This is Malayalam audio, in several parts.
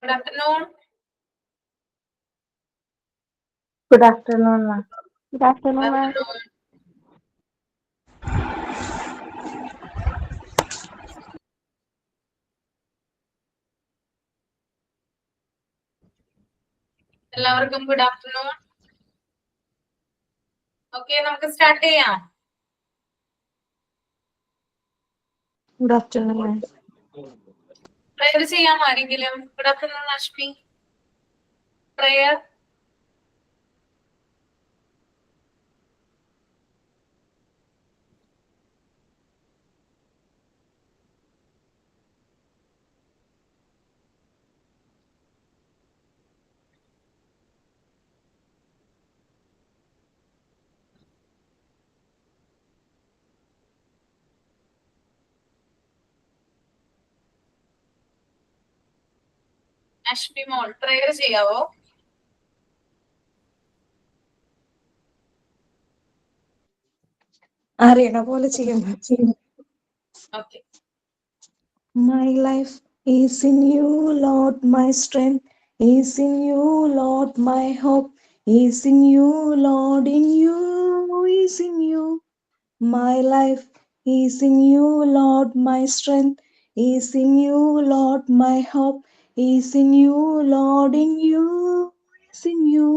Good afternoon. Good afternoon, ma'am. Good afternoon, Good ma'am. afternoon. എല്ലാവർക്കും ഗുഡ് ആഫ്റ്റർനൂൺ. ഓക്കെ, നമുക്ക് സ്റ്റാർട്ട് ചെയ്യാം. Good afternoon, ma'am. പ്രയർ ചെയ്യാം ആരെങ്കിലും? Good afternoon Ashmi. Prayer. Ashmi മോൾ പ്രയർ ചെയ്യാവോ? അറിയണ പോലെ ചെയ്യാം. Okay. My life is in you, Lord. My strength is in you, Lord. My hope is in you, Lord. In you is in you. My life is in you, Lord. My strength is in you, Lord. My hope is in you, Lord. In you is in you.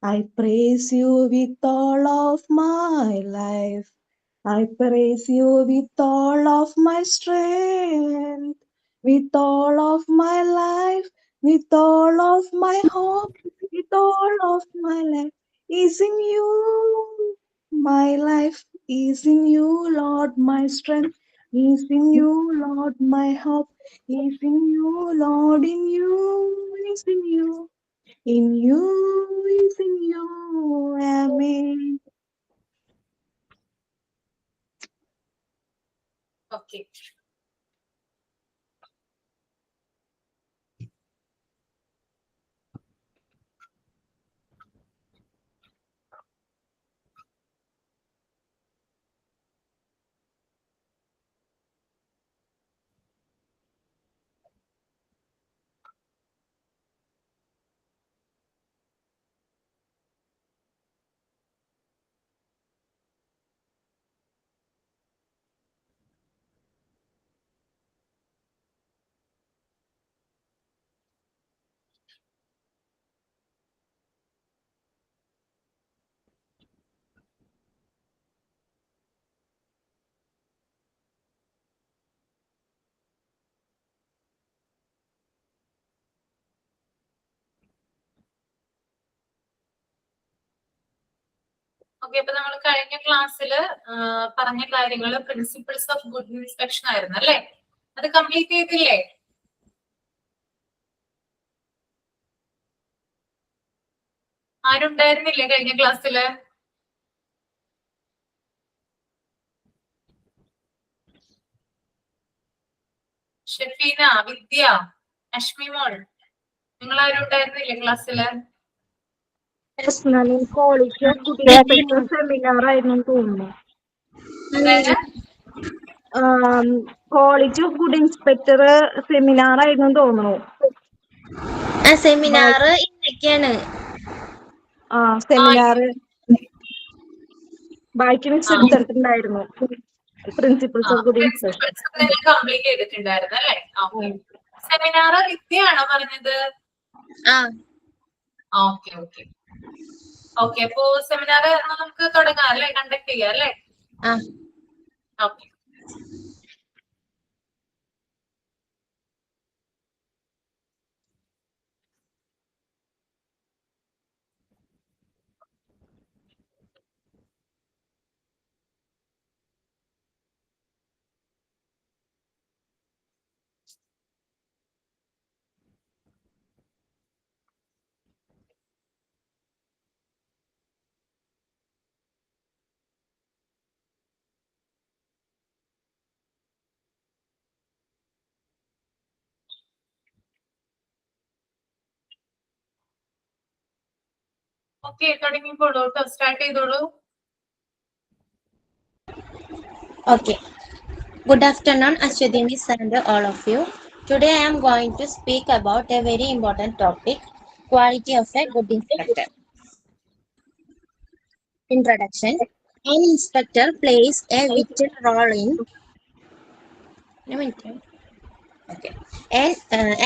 I praise you with all of my life. I praise you with all of my strength, with all of my life, with all of my hope, with all of my life is in you. My life is in you, Lord. My strength is in you, Lord. My hope is in you, Lord. In you is in you. In you is in you. Amen. Okay. Okay, അപ്പൊ നമ്മൾ കഴിഞ്ഞ ക്ലാസ്സിൽ പറഞ്ഞ കാര്യങ്ങള് പ്രിൻസിപ്പിൾസ് ഓഫ് ഗുഡ് ഇൻസ്പെക്ഷൻ ആയിരുന്നു അല്ലേ? അത് കംപ്ലീറ്റ് ചെയ്തില്ലേ? ആരുണ്ടായിരുന്നില്ലേ കഴിഞ്ഞ ക്ലാസ്സില്? ഷെഫീന, വിദ്യ, അശ്മി മോൾ, നിങ്ങൾ ആരും ഉണ്ടായിരുന്നില്ലേ ക്ലാസ്സില്? Quality of good inspector seminar ആയിരുന്നു തോന്നുന്നു. അതായത് quality of good inspector seminar ആയിരുന്നു തോന്നുന്നു. സെമിനാർ ഇന്നൊക്കെയാണ്. സെമിനാർ ബാക്കി മിക്സ് എടുത്തിട്ടുണ്ടായിരുന്നു. Principles of good inspection complete ചെയ്തിട്ടുണ്ടായിരുന്നു അല്ലേ? സെമിനാർ വിദ്യയാണോ പറഞ്ഞത്? Okay okay okay. അപ്പോ സെമിനാർ നമുക്ക് തുടങ്ങാം അല്ലെ? കണ്ടക്ട് ചെയ്യാം അല്ലെ? ഓക്കെ. ഓക്കെ, തുടങ്ങിക്കോളൂ കേട്ടോ, സ്റ്റാർട്ട് ചെയ്തോളൂ. Okay. Good afternoon, Ashwini Miss and all of you. Today I am going to speak about a very important topic, quality of a good inspector. Introduction. An inspector plays a vital role in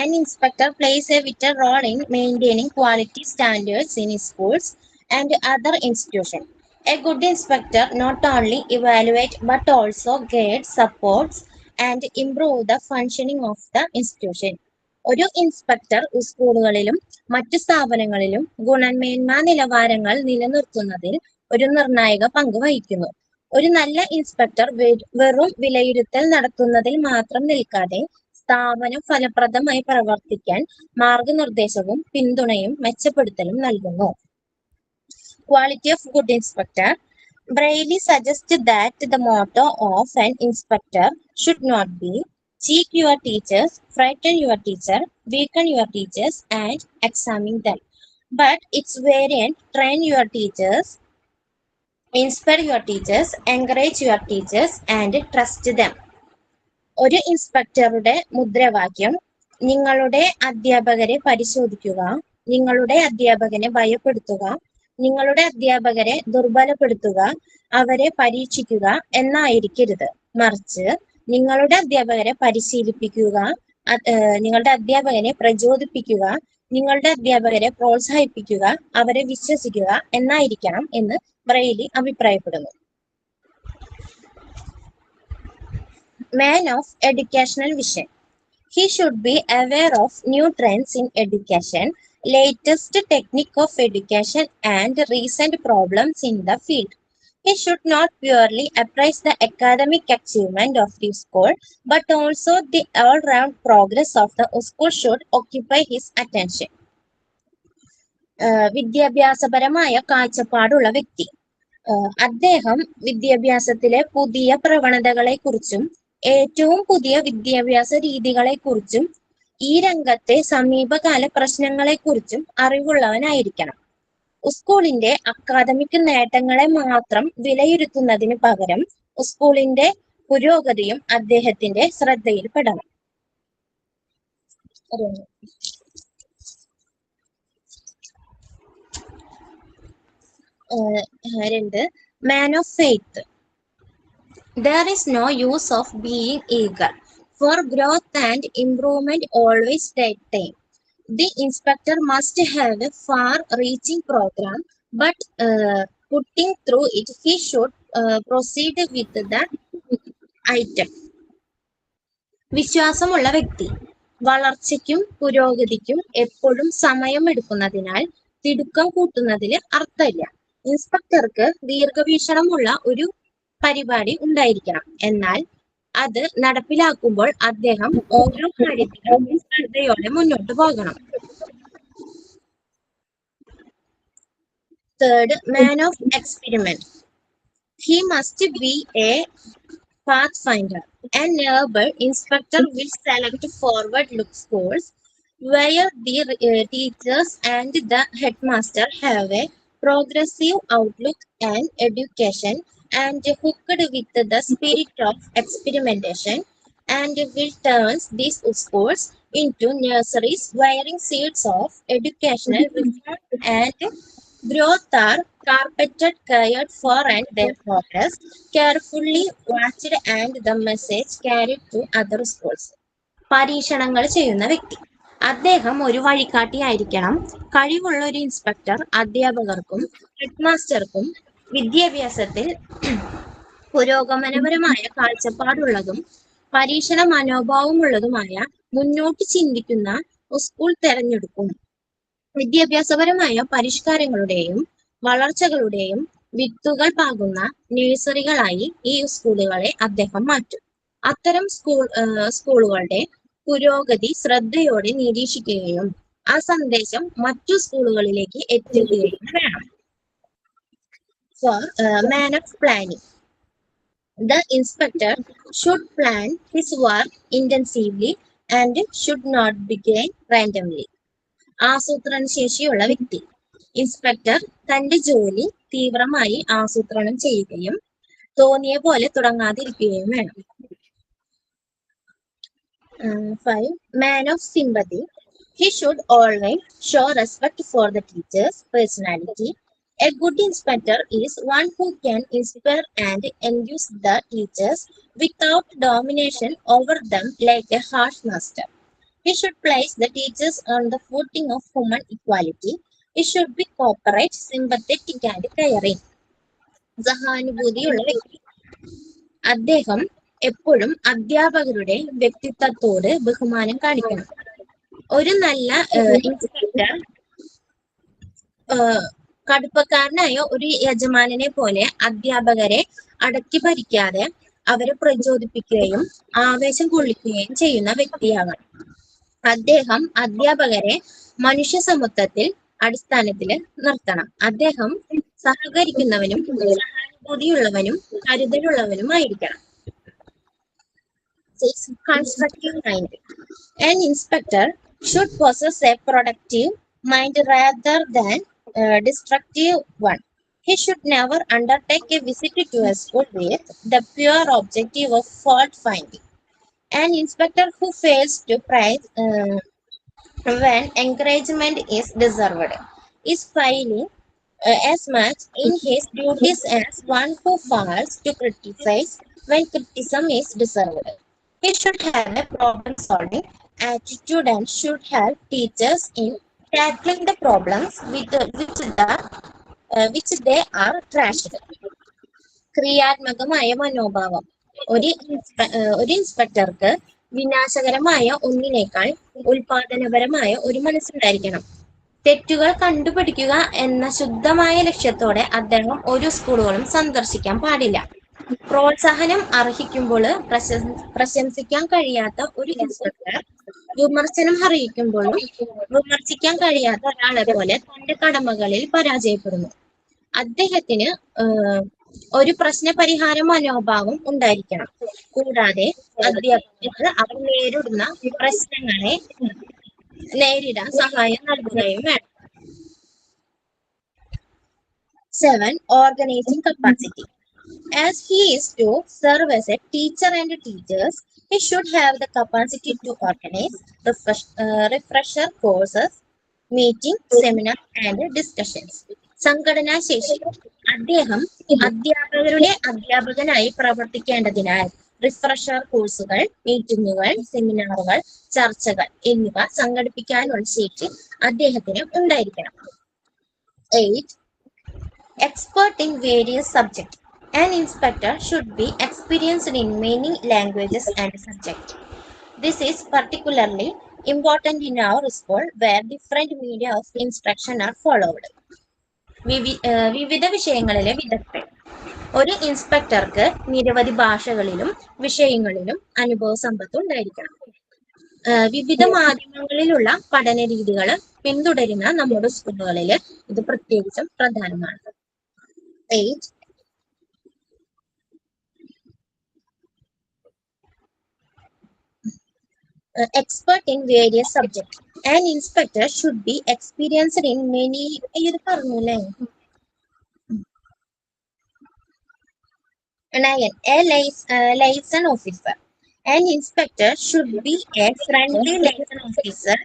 An inspector plays a vital role in maintaining quality standards in schools and other institutions. A good inspector not only evaluates but also guides, supports, and improves the functioning of the institution. ഒരു ഇൻസ്പെക്ടർ സ്കൂളുകളിലും മറ്റു സ്ഥാപനങ്ങളിലും ഗുണമേന്മാ നിലവാരങ്ങൾ നിലനിർത്തുന്നതിൽ ഒരു നിർണായക പങ്ക് വഹിക്കുന്നു. ഒരു നല്ല ഇൻസ്പെക്ടർ വെറും വിലയിരുത്തൽ നടത്തുന്നതിൽ മാത്രം നിൽക്കാതെ സ്ഥാപനം ഫലപ്രദമായി പ്രവർത്തിക്കാൻ മാർഗനിർദ്ദേശവും പിന്തുണയും മെച്ചപ്പെടുത്തലും നൽകുന്നു. Quality of good inspector. Braille suggests that the motto of an inspector should not be cheat your teachers, frighten your teacher, weaken your teachers, and examine them. But its variant, train your teachers, inspire your teachers, encourage your teachers, and trust them. ഒരു ഇൻസ്പെക്ടറുടെ മുദ്രാവാക്യം നിങ്ങളുടെ അധ്യാപകരെ പരിശോധിക്കുക, നിങ്ങളുടെ അധ്യാപകനെ ഭയപ്പെടുത്തുക, നിങ്ങളുടെ അധ്യാപകരെ ദുർബലപ്പെടുത്തുക, അവരെ പരീക്ഷിക്കുക എന്നായിരിക്കരുത്. മറിച്ച് നിങ്ങളുടെ അധ്യാപകരെ പരിശീലിപ്പിക്കുക, നിങ്ങളുടെ അധ്യാപകനെ പ്രചോദിപ്പിക്കുക, നിങ്ങളുടെ അധ്യാപകരെ പ്രോത്സാഹിപ്പിക്കുക, അവരെ വിശ്വസിക്കുക എന്നായിരിക്കണം എന്ന് ബ്രെയ്ലി അഭിപ്രായപ്പെടുന്നു. Man of educational vision. He should be aware of new trends in education, latest technique of education, and recent problems in the field. He should not purely appraise the academic achievement of the school, but also the all-round progress of the school should occupy his attention. വിദ്യാഭ്യാസപരമായ കാഴ്ചപ്പാടുള്ള വ്യക്തി. അദ്ദേഹം വിദ്യാഭ്യാസത്തിലെ പുതിയ പ്രവണതകളെക്കുറിച്ചും ഏറ്റവും പുതിയ വിദ്യാഭ്യാസ രീതികളെക്കുറിച്ചും ഈ രംഗത്തെ സമീപകാല പ്രശ്നങ്ങളെക്കുറിച്ചും അറിവുള്ളവനായിരിക്കണം. സ്കൂളിന്റെ അക്കാദമിക് നേട്ടങ്ങളെ മാത്രം വിലയിരുത്തുന്നതിന് പകരം സ്കൂളിന്റെ പുരോഗതിയും അദ്ദേഹത്തിന്റെ ശ്രദ്ധയിൽപ്പെടണം. 2. Man of faith. There is no use of being eager, for growth and improvement always take time. The inspector must have a far-reaching program, but putting through it, he should proceed with the item. വിശ്വാസമുള്ള വ്യക്തി. വളർച്ചയ്ക്കും പുരോഗതിക്കും എപ്പോഴും സമയമെടുക്കുന്നതിനാൽ തിടുക്കം കൂട്ടുന്നതിൽ അർത്ഥമില്ല. ഇൻസ്പെക്ടർക്ക് ദീർഘവീക്ഷണമുള്ള ഒരു പരിപാടി ഉണ്ടായിരിക്കണം. എന്നാൽ അത് നടപ്പിലാക്കുമ്പോൾ അദ്ദേഹം ഓരോ കാര്യത്തിലും ശ്രദ്ധയോടെ മുന്നോട്ട് പോകണം. 3. Man of experiment. He must be a pathfinder. An able inspector will select forward-look schools where the teachers and the headmaster have a progressive outlook and education, and hooked with the spirit of experimentation, and will turn these schools into nurseries bearing seeds of educational reform and growth are carpeted, cared for, and their progress carefully watched, and the message carried to other schools. പരീക്ഷണങ്ങൾ ചെയ്യുന്ന വ്യക്തി. അദ്ദേഹം ഒരു വഴികാട്ടിയായിരിക്കണം. കഴിവുള്ള ഒരു ഇൻസ്പെക്ടർ അധ്യാപകർക്കും ഹെഡ്മാസ്റ്റർക്കും വിദ്യാഭ്യാസത്തിൽ പുരോഗമനപരമായ കാഴ്ചപ്പാടുള്ളതും പരീക്ഷണ മനോഭാവമുള്ളതുമായ മുന്നോട്ട് ചിന്തിക്കുന്ന സ്കൂൾ തെരഞ്ഞെടുക്കും. വിദ്യാഭ്യാസപരമായ പരിഷ്കാരങ്ങളുടെയും വളർച്ചകളുടെയും വിത്തുകൾ പാകുന്ന നഴ്സറികളായി ഈ സ്കൂളുകളെ അദ്ദേഹം മാറ്റും. അത്തരം സ്കൂളുകളുടെ പുരോഗതി ശ്രദ്ധയോടെ നിരീക്ഷിക്കുകയും ആ സന്ദേശം മറ്റു സ്കൂളുകളിലേക്ക് എത്തിക്കുകയും വേണം. Man of planning. The inspector should plan his work intensively and should not begin randomly. ആസൂത്രണ ശേഷിയുള്ള വ്യക്തി. ഇൻസ്പെക്ടർ തന്റെ ജോലി തീവ്രമായി ആസൂത്രണം ചെയ്യുകയും തോന്നിയ പോലെ തുടങ്ങാതിരിക്കുകയും വേണം. 5. Man of sympathy. He should always show respect for the teacher's personality. A good inspector is one who can inspire and enthuse the teachers without domination over them like a harsh master. He should place the teachers on the footing of human equality. He should be cooperate, sympathetic and caring. സഹാനുഭൂതിയുള്ള വ്യക്തി. അദ്ദേഹം എപ്പോഴും അധ്യാപകരുടെ വ്യക്തിത്വത്തോട് ബഹുമാനം കാണിക്കണം. ഒരു നല്ല ഇൻസ്പെക്ടർ കടുപ്പക്കാരനായ ഒരു യജമാനനെ പോലെ അധ്യാപകരെ അടക്കി ഭരിക്കാതെ അവരെ പ്രചോദിപ്പിക്കുകയും ആവേശം കൊള്ളിക്കുകയും ചെയ്യുന്ന വ്യക്തിയാകണം. അദ്ദേഹം അധ്യാപകരെ മനുഷ്യ സമത്വത്തിൽ അടിസ്ഥാനത്തിൽ നിർത്തണം. അദ്ദേഹം സഹകരിക്കുന്നവനും സഹാനുഭൂതിയുള്ളവനും കരുതലുള്ളവനുമായിരിക്കണം. Constructive mind. An inspector should possess a productive mind rather than destructive one. He should never undertake a visit to a school with the pure objective of fault finding. An inspector who fails to praise when encouragement is deserved is failing as much in his duties as one who fails to criticize when criticism is deserved. He should have a problem-solving attitude and should help teachers in tackling the problems which they are trashed. ക്രിയാത്മകമായ മനോഭാവം. ഒരു ഇൻസ്പെക്ടർക്ക് വിനാശകരമായ ഒന്നിനേക്കാൾ ഉൽപാദനപരമായ ഒരു മനസ്സുണ്ടായിരിക്കണം. തെറ്റുകൾ കണ്ടുപിടിക്കുക എന്ന ശുദ്ധമായ ലക്ഷ്യത്തോടെ അദ്ദേഹം ഒരു സ്കൂളുകളും സന്ദർശിക്കാൻ പാടില്ല. പ്രോത്സാഹനം അർഹിക്കുമ്പോൾ പ്രശംസിക്കാൻ കഴിയാത്ത ഒരു ഇൻസ്പെക്ടർ വിമർശനം അറിയിക്കുമ്പോഴും വിമർശിക്കാൻ കഴിയാത്ത ഒരാളെ പോലെ തന്റെ കടമകളിൽ പരാജയപ്പെടുന്നു. അദ്ദേഹത്തിന് ഒരു പ്രശ്ന പരിഹാര മനോഭാവം ഉണ്ടായിരിക്കണം. കൂടാതെ അധ്യാപകർക്ക് അവർ നേരിടുന്ന പ്രശ്നങ്ങളെ നേരിടാൻ സഹായം നൽകുകയും വേണം. 7. Organizing capacity. As he is to serve as a teacher and teachers, he should have the capacity to organize refresher courses, meetings, seminars, and discussions. സംഘടനാ ശേഷി. അദ്ദേഹം അധ്യാപകരുടെ അധ്യാപകനായി പ്രവർത്തിക്കേണ്ടതിനാൽ റിഫ്രഷർ കോഴ്സുകൾ, മീറ്റിംഗുകൾ, സെമിനാറുകൾ, ചർച്ചകൾ എന്നിവ സംഘടിപ്പിക്കാനുള്ള ശേഷി അദ്ദേഹത്തിന് ഉണ്ടായിരിക്കണം. 8. Expert in various subjects. An inspector should be experienced in many languages and subjects. This is particularly important in our school where different media of instruction are followed. വിവിധ വിഷയങ്ങളിലെ വിദഗ്ധൻ. ഒരു ഇൻസ്പെക്ടർക്ക് നിരവധി ഭാഷകളിലും വിഷയങ്ങളിലും അനുഭവ സമ്പത്ത് ഉണ്ടായിരിക്കണം. വിവിധ മാധ്യമങ്ങളിലുള്ള പഠന രീതികൾ പിന്തുടരുന്ന നമ്മുടെ സ്കൂളുകളിൽ ഇത് പ്രത്യേകിച്ചും പ്രധാനമാണ്. 8. Expert in various subjects. An inspector should be experienced in many. ഇത് പറഞ്ഞില്ലേ? 9. A liaison officer. An inspector should be a friendly liaison officer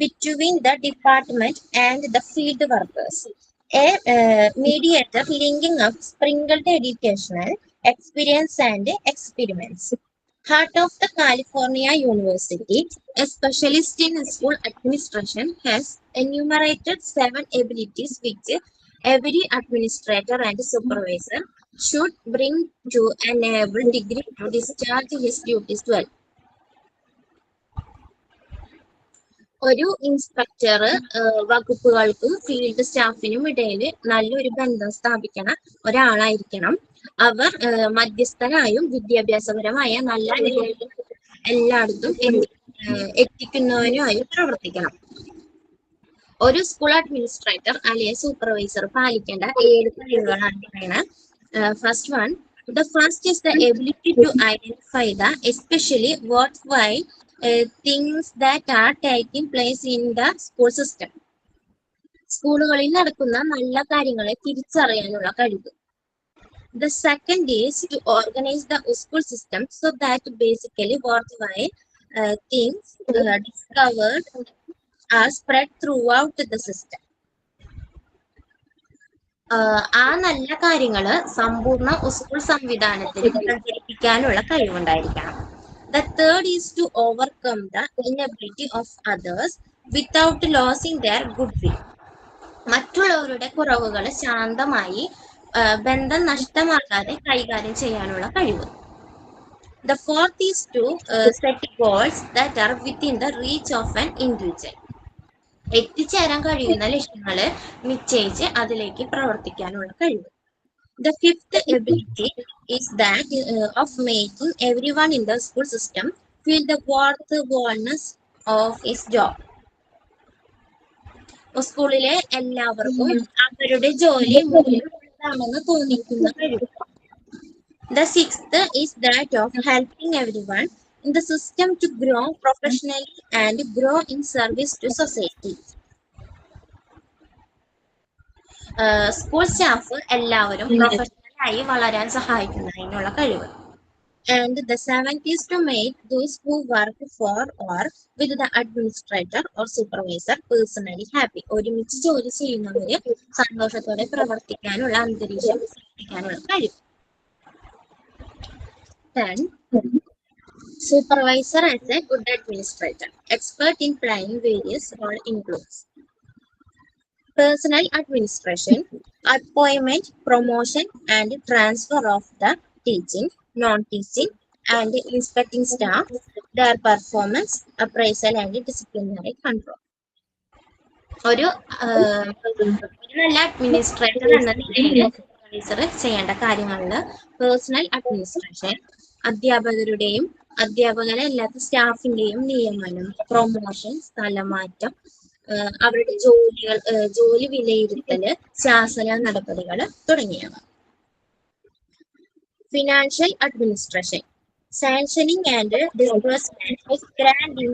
between the department and the field workers. A mediator linking up sprinkled educational experience and experiments. Heart of the California University, a specialist in school administration, has enumerated 7 abilities which every administrator and supervisor should bring to enable degree to discharge his duties well. ഒരു ഇൻസ്പെക്ടർ വകുപ്പുകൾക്കും ഫീൽഡ് സ്റ്റാഫിനും ഇടയിൽ നല്ലൊരു ബന്ധം സ്ഥാപിക്കണ ഒരാളായിരിക്കണം. അവർ മധ്യസ്ഥനായും വിദ്യാഭ്യാസപരമായ നല്ല എല്ലായിടത്തും എത്തിക്കുന്നവനുമായും പ്രവർത്തിക്കണം. ഒരു സ്കൂൾ അഡ്മിനിസ്ട്രേറ്റർ അല്ലെങ്കിൽ സൂപ്പർവൈസർ പാലിക്കേണ്ട 7 കഴിവുകളാണ് പറയുന്നത്. First one, the first is the ability to identify the especially worthwhile things that are taking place in the school system. സ്കൂളുകളിൽ നടക്കുന്ന നല്ല കാര്യങ്ങളെ തിരിച്ചറിയാനുള്ള കഴിവ്. The second is to organize the school system so that basically worthwhile things discovered are spread throughout the system. ആ നല്ല കാര്യങ്ങള് സമ്പൂർണ്ണ സ്കൂൾ സംവിധാനത്തിൽ പ്രചരിപ്പിക്കാനുള്ള കഴിവുണ്ടായിരിക്കണം. The third is to overcome the inability of others without losing their goodwill. മറ്റുള്ളവരുടെ കുറവുകൾ ശാന്തമായി ബന്ധം നഷ്ടമാക്കാതെ കൈകാര്യം ചെയ്യാനുള്ള കഴിവ്. The fourth is to set goals that are within the reach of an individual. എത്തിച്ചേരാൻ കഴിയുന്ന ലക്ഷ്യങ്ങള് നിശ്ചയിച്ച് അതിലേക്ക് പ്രവർത്തിക്കാനുള്ള കഴിവ്. The fifth ability is that of making everyone in the school system feel the worthwhileness of his job. സ്കൂളിലെ എല്ലാവർക്കും അവരുടെ ജോലി മൂല്യമുള്ളതാണെന്ന് തോന്നിക്കുന്ന കഴിവ്. The sixth is that of helping everyone in the system to grow professionally and grow in service to society. School staff എല്ലാവരും പ്രൊഫഷണലായി വളരാൻ സഹായിക്കുന്നതിനുള്ള കഴിവ്. And the seventh is to make those who work for or with the administrator or supervisor personally happy. ഒരുമിച്ച് ജോലി ചെയ്യുന്നവര് സന്തോഷത്തോടെ പ്രവർത്തിക്കാനുള്ള അന്തരീക്ഷം സൃഷ്ടിക്കാനുള്ള കഴിവ്. 10. Supervisor as a good administrator. Expert in playing various roles includes personal administration, appointment, promotion, and transfer of the teaching, non-teaching, and inspecting staff, their performance, appraisal, and disciplinary control. ഒരു നല്ല അഡ്മിനിസ്ട്രേറ്റർ എന്ന നിലയിൽ സൂപ്പർവൈസർ ചെയ്യേണ്ട കാര്യങ്ങളിൽ പേഴ്സണൽ അഡ്മിനിസ്ട്രേഷൻ, അധ്യാപകരുടെയും അധ്യാപകരല്ലാത്ത സ്റ്റാഫിന്റെയും നിയമനം, പ്രൊമോഷൻ, സ്ഥലമാറ്റം, അവരുടെ ജോലി വിലയിരുത്തല്, ശാസന നടപടികൾ തുടങ്ങിയവ. Financial administration, sanctioning and disbursement of grant in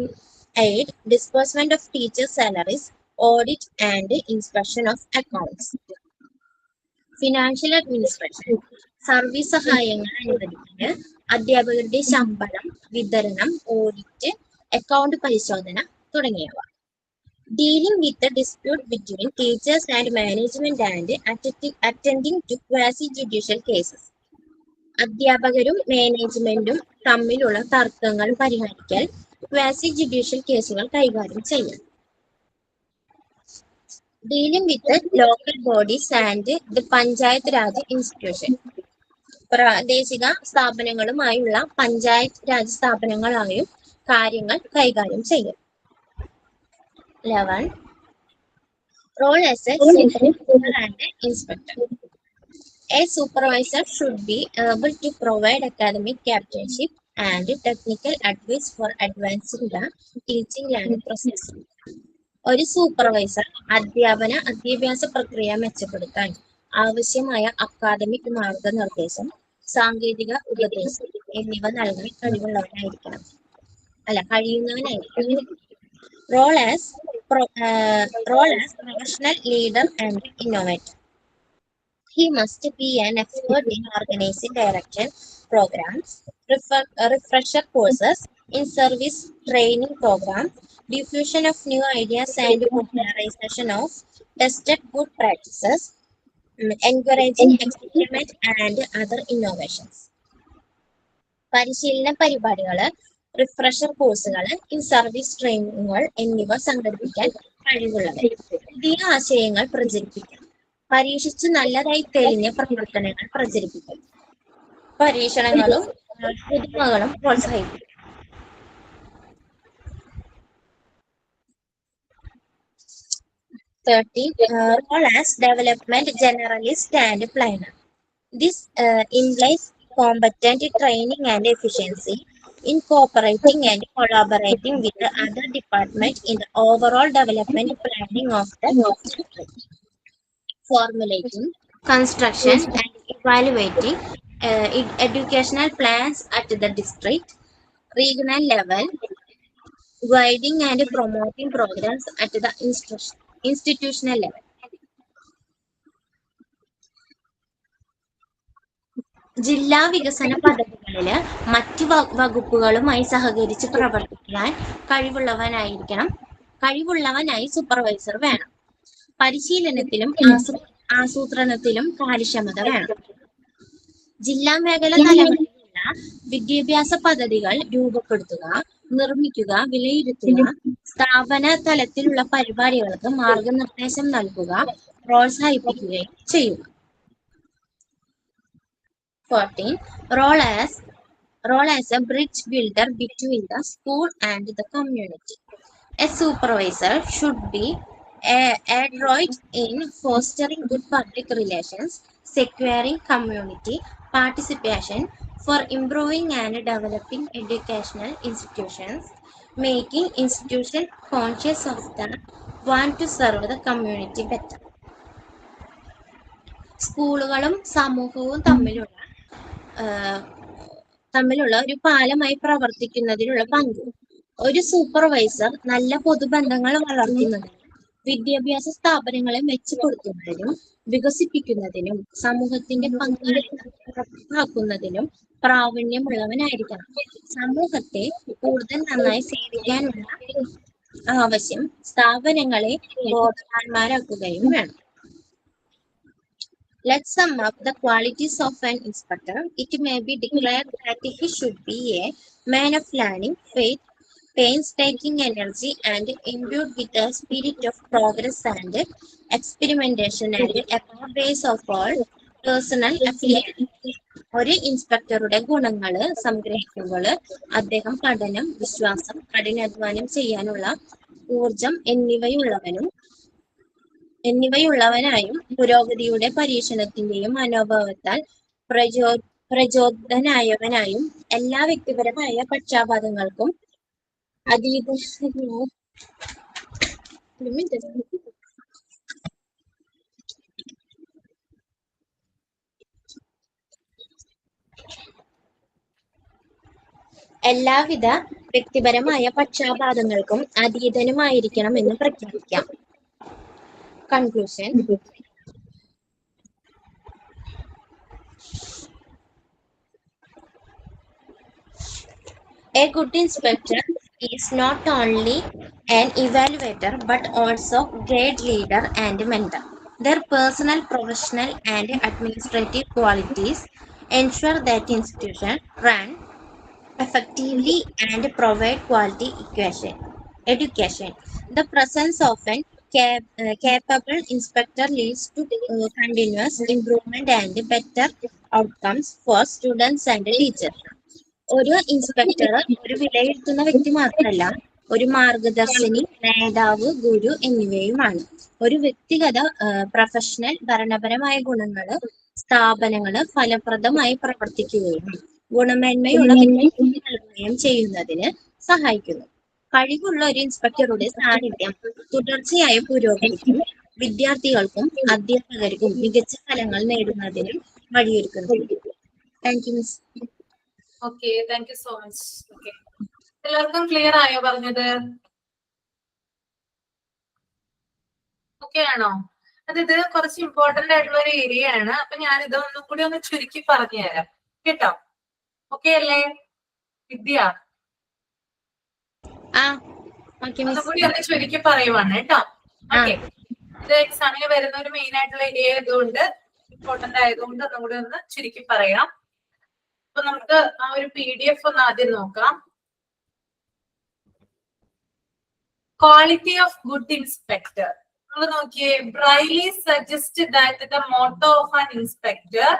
aid, disbursement of teachers salaries, audit and inspection of accounts. Financial administration, service സഹായങ്ങൾ അനുവദിക്കല്, അധ്യാപകരുടെ ശമ്പളം വിതരണം, ഓഡിറ്റ്, അക്കൗണ്ട് പരിശോധന തുടങ്ങിയവ. Dealing with the dispute between teachers and management and attending to quasi-judicial cases. അധ്യാപകരും മാനേജ്മെന്റും തമ്മിലുള്ള തർക്കങ്ങൾ പരിഹരിക്കൽ, ക്വാസി ജുഡീഷ്യൽ കേസുകൾ കൈകാര്യം ചെയ്യൽ. Dealing with the local bodies and the panchayat Raj institution. പ്രാദേശിക സ്ഥാപനങ്ങളുമായുള്ള പഞ്ചായത്ത് രാജ് സ്ഥാപനങ്ങളായും കാര്യങ്ങൾ കൈകാര്യം ചെയ്യൽ. 11. Role as a supervisor and inspector. A supervisor should be able to provide academic captainship and technical advice for advancing the teaching and process. ഒരു സൂപ്പർവൈസർ അധ്യാപന പ്രക്രിയ മെച്ചപ്പെടുത്താൻ ആവശ്യമായ അക്കാദമിക് മാർഗനിർദ്ദേശം, സാങ്കേതിക ഉപദേശം എന്നിവ നൽകാൻ കഴിവുന്നവനായിരിക്കണം. Role as professional leader and innovator. He must be an expert in organizing direction programs, refresher courses, in-service training programs, diffusion of new ideas and popularization of tested good practices, encouraging experiment and other innovations. പരിശീലന പരിപാടികള്, റിഫ്രഷർ കോഴ്സുകൾ, ഇൻ സർവീസ് ട്രെയിനിങ്ങുകൾ എന്നിവ സംഘടിപ്പിക്കാൻ കഴിവുള്ളവർ. പുതിയ ആശയങ്ങൾ പ്രചരിപ്പിക്കണം. പരീക്ഷിച്ചു നല്ലതായി തെളിഞ്ഞ പ്രവർത്തനങ്ങൾ പ്രചരിപ്പിക്കണം. പരീക്ഷണങ്ങളും പുതുമകളും പ്രോത്സാഹിപ്പിക്കും. 13. Role as development generalist and planner. This implies competent training and efficiency in cooperating and collaborating with the other departments in the overall development planning of the district. Formulating, construction and evaluating educational plans at the district, regional level, guiding and promoting programs at the institutional level. ജില്ലാ വികസന പദ്ധതികൾ സ്ഥാപനങ്ങളില് മറ്റ് വകുപ്പുകളുമായി സഹകരിച്ച് പ്രവർത്തിക്കാൻ കഴിവുള്ളവനായി സൂപ്പർവൈസർ വേണം. പരിശീലനത്തിലും ആസൂത്രണത്തിലും കാര്യക്ഷമത വേണം. ജില്ലാ മേഖല തലങ്ങളിലുള്ള വിദ്യാഭ്യാസ പദ്ധതികൾ രൂപപ്പെടുത്തുക, നിർമ്മിക്കുക, വിലയിരുത്തുക, സ്ഥാപന തലത്തിലുള്ള പരിപാടികൾക്ക് മാർഗനിർദ്ദേശം നൽകുക, പ്രോത്സാഹിപ്പിക്കുകയും ചെയ്യുക. 14. Role as a bridge builder between the school and the community. A supervisor should be adroit in fostering good public relations, securing community participation for improving and developing educational institutions, making institutions conscious of the want to serve the community better. സ്കൂളുകളും സമൂഹവും തമ്മിലുള്ള ഒരു പാലമായി പ്രവർത്തിക്കുന്നതിനുള്ള പങ്ക്. ഒരു സൂപ്പർവൈസർ നല്ല പൊതുബന്ധങ്ങൾ വളർത്തുന്നതിനും വിദ്യാഭ്യാസ സ്ഥാപനങ്ങളെ മെച്ചപ്പെടുത്തുന്നതിനും വികസിപ്പിക്കുന്നതിനും സമൂഹത്തിന്റെ പങ്കാളിത്തം ഉറപ്പാക്കുന്നതിനും പ്രാവീണ്യമുള്ളവനായിരിക്കണം. സമൂഹത്തെ കൂടുതൽ നന്നായി സേവിക്കാനുള്ള ആവശ്യം സ്ഥാപനങ്ങളെ ബോധവാന്മാരാക്കുകയും വേണം. Let's sum up the qualities of an inspector. It may be declared that he should be a man of learning, faith, painstaking energy, and imbued with a spirit of progress and experimentation, and above base of all personal affiliation. ഒരു ഇൻസ്പെക്ടറുടെ ഗുണങ്ങള് സംഗ്രഹിക്കുമ്പോൾ അദ്ദേഹം പഠനം, വിശ്വാസം, കഠിനാധ്വാനം ചെയ്യാനുള്ള ഊർജം എന്നിവയുള്ളവനായും പുരോഗതിയുടെ പരീക്ഷണത്തിന്റെയും മനോഭാവത്താൽ പ്രചോദനായവനായും എല്ലാ വ്യക്തിപരമായ പക്ഷാപാതങ്ങൾക്കും എല്ലാവിധ വ്യക്തിപരമായ പക്ഷാപാതങ്ങൾക്കും അതീതനുമായിരിക്കണം എന്ന് പ്രഖ്യാപിക്കാം. Conclusion. A good inspector is not only an evaluator but also great leader and mentor. Their personal, professional, and administrative qualities ensure that institutions run effectively and provide quality education. The presence of an capable inspector leads to continuous improvement and better outcomes for students and teachers. ഒരു ഇൻസ്പെക്ടർ ഒരു വിലയിരുത്തുന്ന വ്യക്തി മാത്രമല്ല, ഒരു മാർഗദർശിനി, നേതാവ്, ഗുരു എന്നിവയുമാണ്. ഒരു വ്യക്തിഗത, പ്രൊഫഷണൽ, ഭരണപരമായ ഗുണങ്ങള് സ്ഥാപനങ്ങള് ഫലപ്രദമായി പ്രവർത്തിക്കുകയും ഗുണമേന്മയുള്ള നൽകുകയും ചെയ്യുന്നതിന് സഹായിക്കുന്നു. കഴിവുള്ള ഒരു ഇൻസ്പെക്ടറുടെ സാന്നിധ്യം തുടർച്ചയായ പുരോഗതിക്കും വിദ്യാർത്ഥികൾക്കും അധ്യാപകർക്കും മികച്ച ഫലങ്ങൾ നേടുന്നതിനും വഴിയൊരുക്കുന്നു. Thank you miss. Okay, thank you so much. Okay, എല്ലാവർക്കും ക്ലിയർ ആയോ പറഞ്ഞത്? ഓക്കെ ആണോ? ഇത് കുറച്ച് ഇമ്പോർട്ടന്റ് ആയിട്ടുള്ള ഒരു ഏരിയ ആണ്. അപ്പൊ ഞാൻ ഇതൊന്നും കൂടി ഒന്ന് ചുരുക്കി പറഞ്ഞു തരാം കേട്ടോ. ഓക്കെ അല്ലേ വിദ്യ? ഒന്നുകൂടി ഒന്ന് ചുരുക്കി പറയുവാണ് കേട്ടോ. ഓക്കെ, ഇത് എക്സാമിന് വരുന്ന ഒരു മെയിൻ ആയിട്ടുള്ള ഏരിയ ആയതുകൊണ്ട്, ഇമ്പോർട്ടന്റ് ആയതുകൊണ്ട് ഒന്നുകൂടി ഒന്ന് ചുരുക്കി പറയാം. അപ്പൊ നമുക്ക് ആ ഒരു PDF ഒന്ന് ആദ്യം നോക്കാം. Quality of good inspector. നമ്മൾ നോക്കിയേ, Braille suggested that the motto of an inspector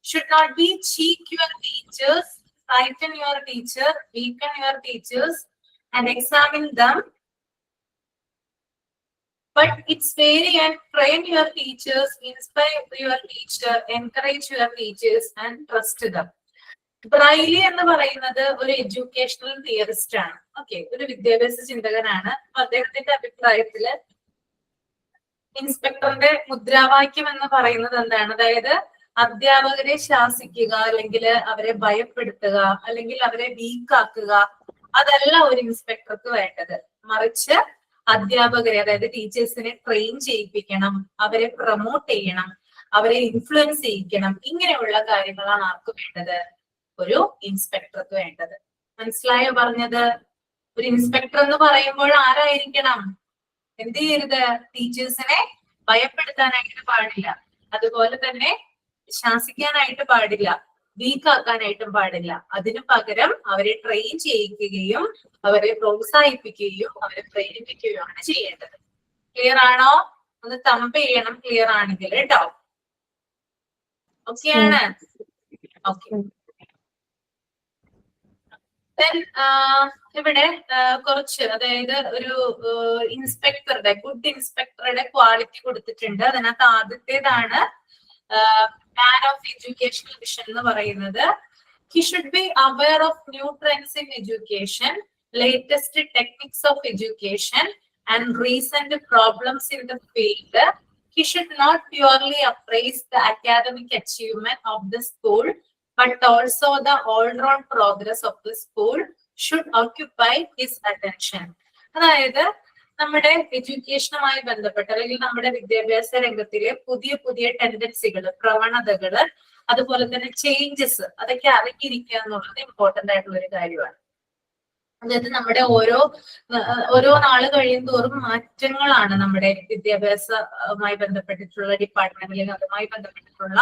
should not be cheek your teachers, frighten your teacher, weaken your teachers, and examine them, but it's vary and train your teachers, inspire your teacher, encourage your teachers, and trust them. Braille എന്ന് പറയുന്നത് ഒരു എഡ്യൂക്കേഷണൽ തിയറിസ്റ്റ് ആണ്. ഓക്കെ, ഒരു വിദ്യാഭ്യാസ ചിന്തകനാണ്. അദ്ദേഹത്തിന്റെ അഭിപ്രായത്തില് ഇൻസ്പെക്ടറിന്റെ മുദ്രാവാക്യം എന്ന് പറയുന്നത് എന്താണ്? അതായത് അധ്യാപകരെ ശാസിക്കുക, അല്ലെങ്കിൽ അവരെ ഭയപ്പെടുത്തുക, അല്ലെങ്കിൽ അവരെ വീക്കാക്കുക, അതല്ല ഒരു ഇൻസ്പെക്ടർക്ക് വേണ്ടത്. മറിച്ച് അധ്യാപകരെ, അതായത് ടീച്ചേഴ്സിനെ ട്രെയിൻ ചെയ്യിപ്പിക്കണം, അവരെ പ്രൊമോട്ട് ചെയ്യണം, അവരെ ഇൻഫ്ലുവൻസ് ചെയ്യിക്കണം. ഇങ്ങനെയുള്ള കാര്യങ്ങളാണ് ആർക്ക് വേണ്ടത്? ഒരു ഇൻസ്പെക്ടർക്ക് വേണ്ടത്. മനസ്സിലായോ പറഞ്ഞത്? ഒരു ഇൻസ്പെക്ടർ എന്ന് പറയുമ്പോൾ ആരായിരിക്കണം? എന്ത് ചെയ്യരുത്? ടീച്ചേഴ്സിനെ ഭയപ്പെടുത്താനായിട്ട് പാടില്ല, അതുപോലെ തന്നെ ശാസിക്കാനായിട്ട് പാടില്ല, വീക്ക് ആക്കാനായിട്ടും പാടില്ല. അതിനു പകരം അവരെ ട്രെയിൻ ചെയ്യിക്കുകയും അവരെ പ്രോത്സാഹിപ്പിക്കുകയും അവരെ പ്രേരിപ്പിക്കുകയുമാണ് ചെയ്യേണ്ടത്. ക്ലിയർ ആണോ? ഒന്ന് തമ്പ് ചെയ്യണം ക്ലിയർ ആണെങ്കിൽ കേട്ടോ. ഓക്കെ ആണ്? ഓക്കെ. ഇവിടെ കുറച്ച്, അതായത് ഒരു ഇൻസ്പെക്ടറുടെ, ഗുഡ് ഇൻസ്പെക്ടറുടെ ക്വാളിറ്റി കൊടുത്തിട്ടുണ്ട്. അതിനകത്ത് ആദ്യത്തേതാണ് മാൻ ഓഫ് എഡ്യൂക്കേഷണൽ വിഷൻ എന്ന് പറയുന്നത്. He should be aware of new trends in education, latest techniques of education and recent problems in the field. He should not purely appraise the academic achievement of the school, but also the all-round progress of the school should occupy his attention. അതായത് നമ്മുടെ എഡ്യൂക്കേഷനുമായി ബന്ധപ്പെട്ട അല്ലെങ്കിൽ നമ്മുടെ വിദ്യാഭ്യാസ രംഗത്തിലെ പുതിയ പുതിയ ടെൻഡൻസികള്, പ്രവണതകള്, അതുപോലെ തന്നെ ചേഞ്ചസ്, അതൊക്കെ അറിഞ്ഞിരിക്കുക എന്നുള്ളത് ഇമ്പോർട്ടന്റ് ആയിട്ടുള്ള ഒരു കാര്യമാണ്. അതായത് നമ്മുടെ ഓരോ നാള് കഴിയും തോറും മാറ്റങ്ങളാണ് നമ്മുടെ വിദ്യാഭ്യാസവുമായി ബന്ധപ്പെട്ടിട്ടുള്ള ഡിപ്പാർട്ട്മെന്റിലും അതുമായി ബന്ധപ്പെട്ടിട്ടുള്ള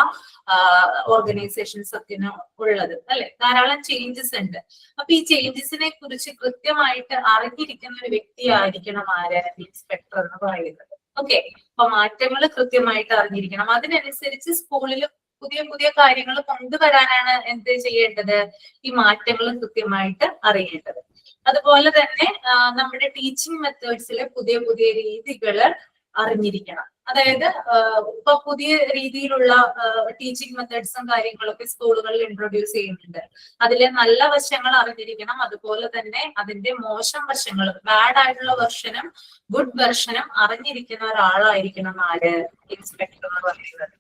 ഓർഗനൈസേഷൻസ് ഒക്കെ ഉള്ളത് അല്ലെ. ധാരാളം ചേഞ്ചസ് ഉണ്ട്. അപ്പൊ ഈ ചേഞ്ചസിനെ കുറിച്ച് കൃത്യമായിട്ട് അറിഞ്ഞിരിക്കുന്ന ഒരു വ്യക്തിയായിരിക്കണം ആര്? ഇൻസ്പെക്ടർ എന്ന് പറയുന്നത്. ഓക്കെ. അപ്പൊ മാറ്റങ്ങൾ കൃത്യമായിട്ട് അറിഞ്ഞിരിക്കണം. അതിനനുസരിച്ച് സ്കൂളിൽ പുതിയ പുതിയ കാര്യങ്ങൾ കൊണ്ടുവരാനാണ് എന്ത് ചെയ്യേണ്ടത്? ഈ മാറ്റങ്ങൾ കൃത്യമായിട്ട് അറിയേണ്ടത്. അതുപോലെ തന്നെ നമ്മുടെ ടീച്ചിങ് മെത്തേഡ്സിലെ പുതിയ പുതിയ രീതികൾ അറിഞ്ഞിരിക്കണം. അതായത് ഇപ്പൊ പുതിയ രീതിയിലുള്ള ടീച്ചിങ് മെത്തേഡ്സും കാര്യങ്ങളൊക്കെ സ്കൂളുകളിൽ ഇൻട്രൊഡ്യൂസ് ചെയ്യുന്നുണ്ട്. അതിലെ നല്ല വശങ്ങൾ അറിഞ്ഞിരിക്കണം, അതുപോലെ തന്നെ അതിന്റെ മോശം വശങ്ങൾ, ബാഡ് ആയിട്ടുള്ള വെർഷനും ഗുഡ് വെർഷനും അറിഞ്ഞിരിക്കുന്ന ഒരാളായിരിക്കണം ആര്? ഇൻസ്പെക്ടർ എന്ന് പറയുന്നത്.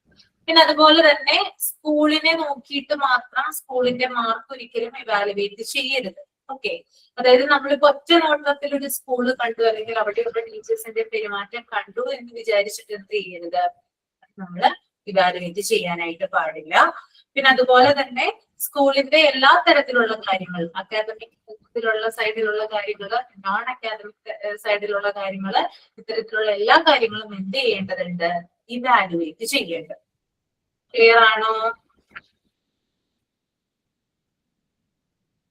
പിന്നെ അതുപോലെ തന്നെ സ്കൂളിനെ നോക്കിയിട്ട് മാത്രം സ്കൂളിന്റെ മാർക്ക് ഒരിക്കലും ഇവാലുവേറ്റ് ചെയ്യരുത്. ഓക്കെ. അതായത് നമ്മളിപ്പോ ഒറ്റ നോട്ടത്തിൽ ഒരു സ്കൂള് കണ്ടു അല്ലെങ്കിൽ അവിടെയുള്ള ടീച്ചേഴ്സിന്റെ പെരുമാറ്റം കണ്ടു എന്ന് വിചാരിച്ചിട്ട് എന്ത് ചെയ്യരുത്? നമ്മള് ഇവാലുവേറ്റ് ചെയ്യാനായിട്ട് പാടില്ല. പിന്നെ അതുപോലെ തന്നെ സ്കൂളിന്റെ എല്ലാ തരത്തിലുള്ള കാര്യങ്ങൾ, അക്കാദമിക് സൈഡിലുള്ള കാര്യങ്ങള്, നോൺ അക്കാദമിക് സൈഡിലുള്ള കാര്യങ്ങള്, ഇത്തരത്തിലുള്ള എല്ലാ കാര്യങ്ങളും എന്ത് ചെയ്യേണ്ടതുണ്ട്? ഇവാലുവേറ്റ് ചെയ്യേണ്ടത്. ക്ലിയർ ആണോ?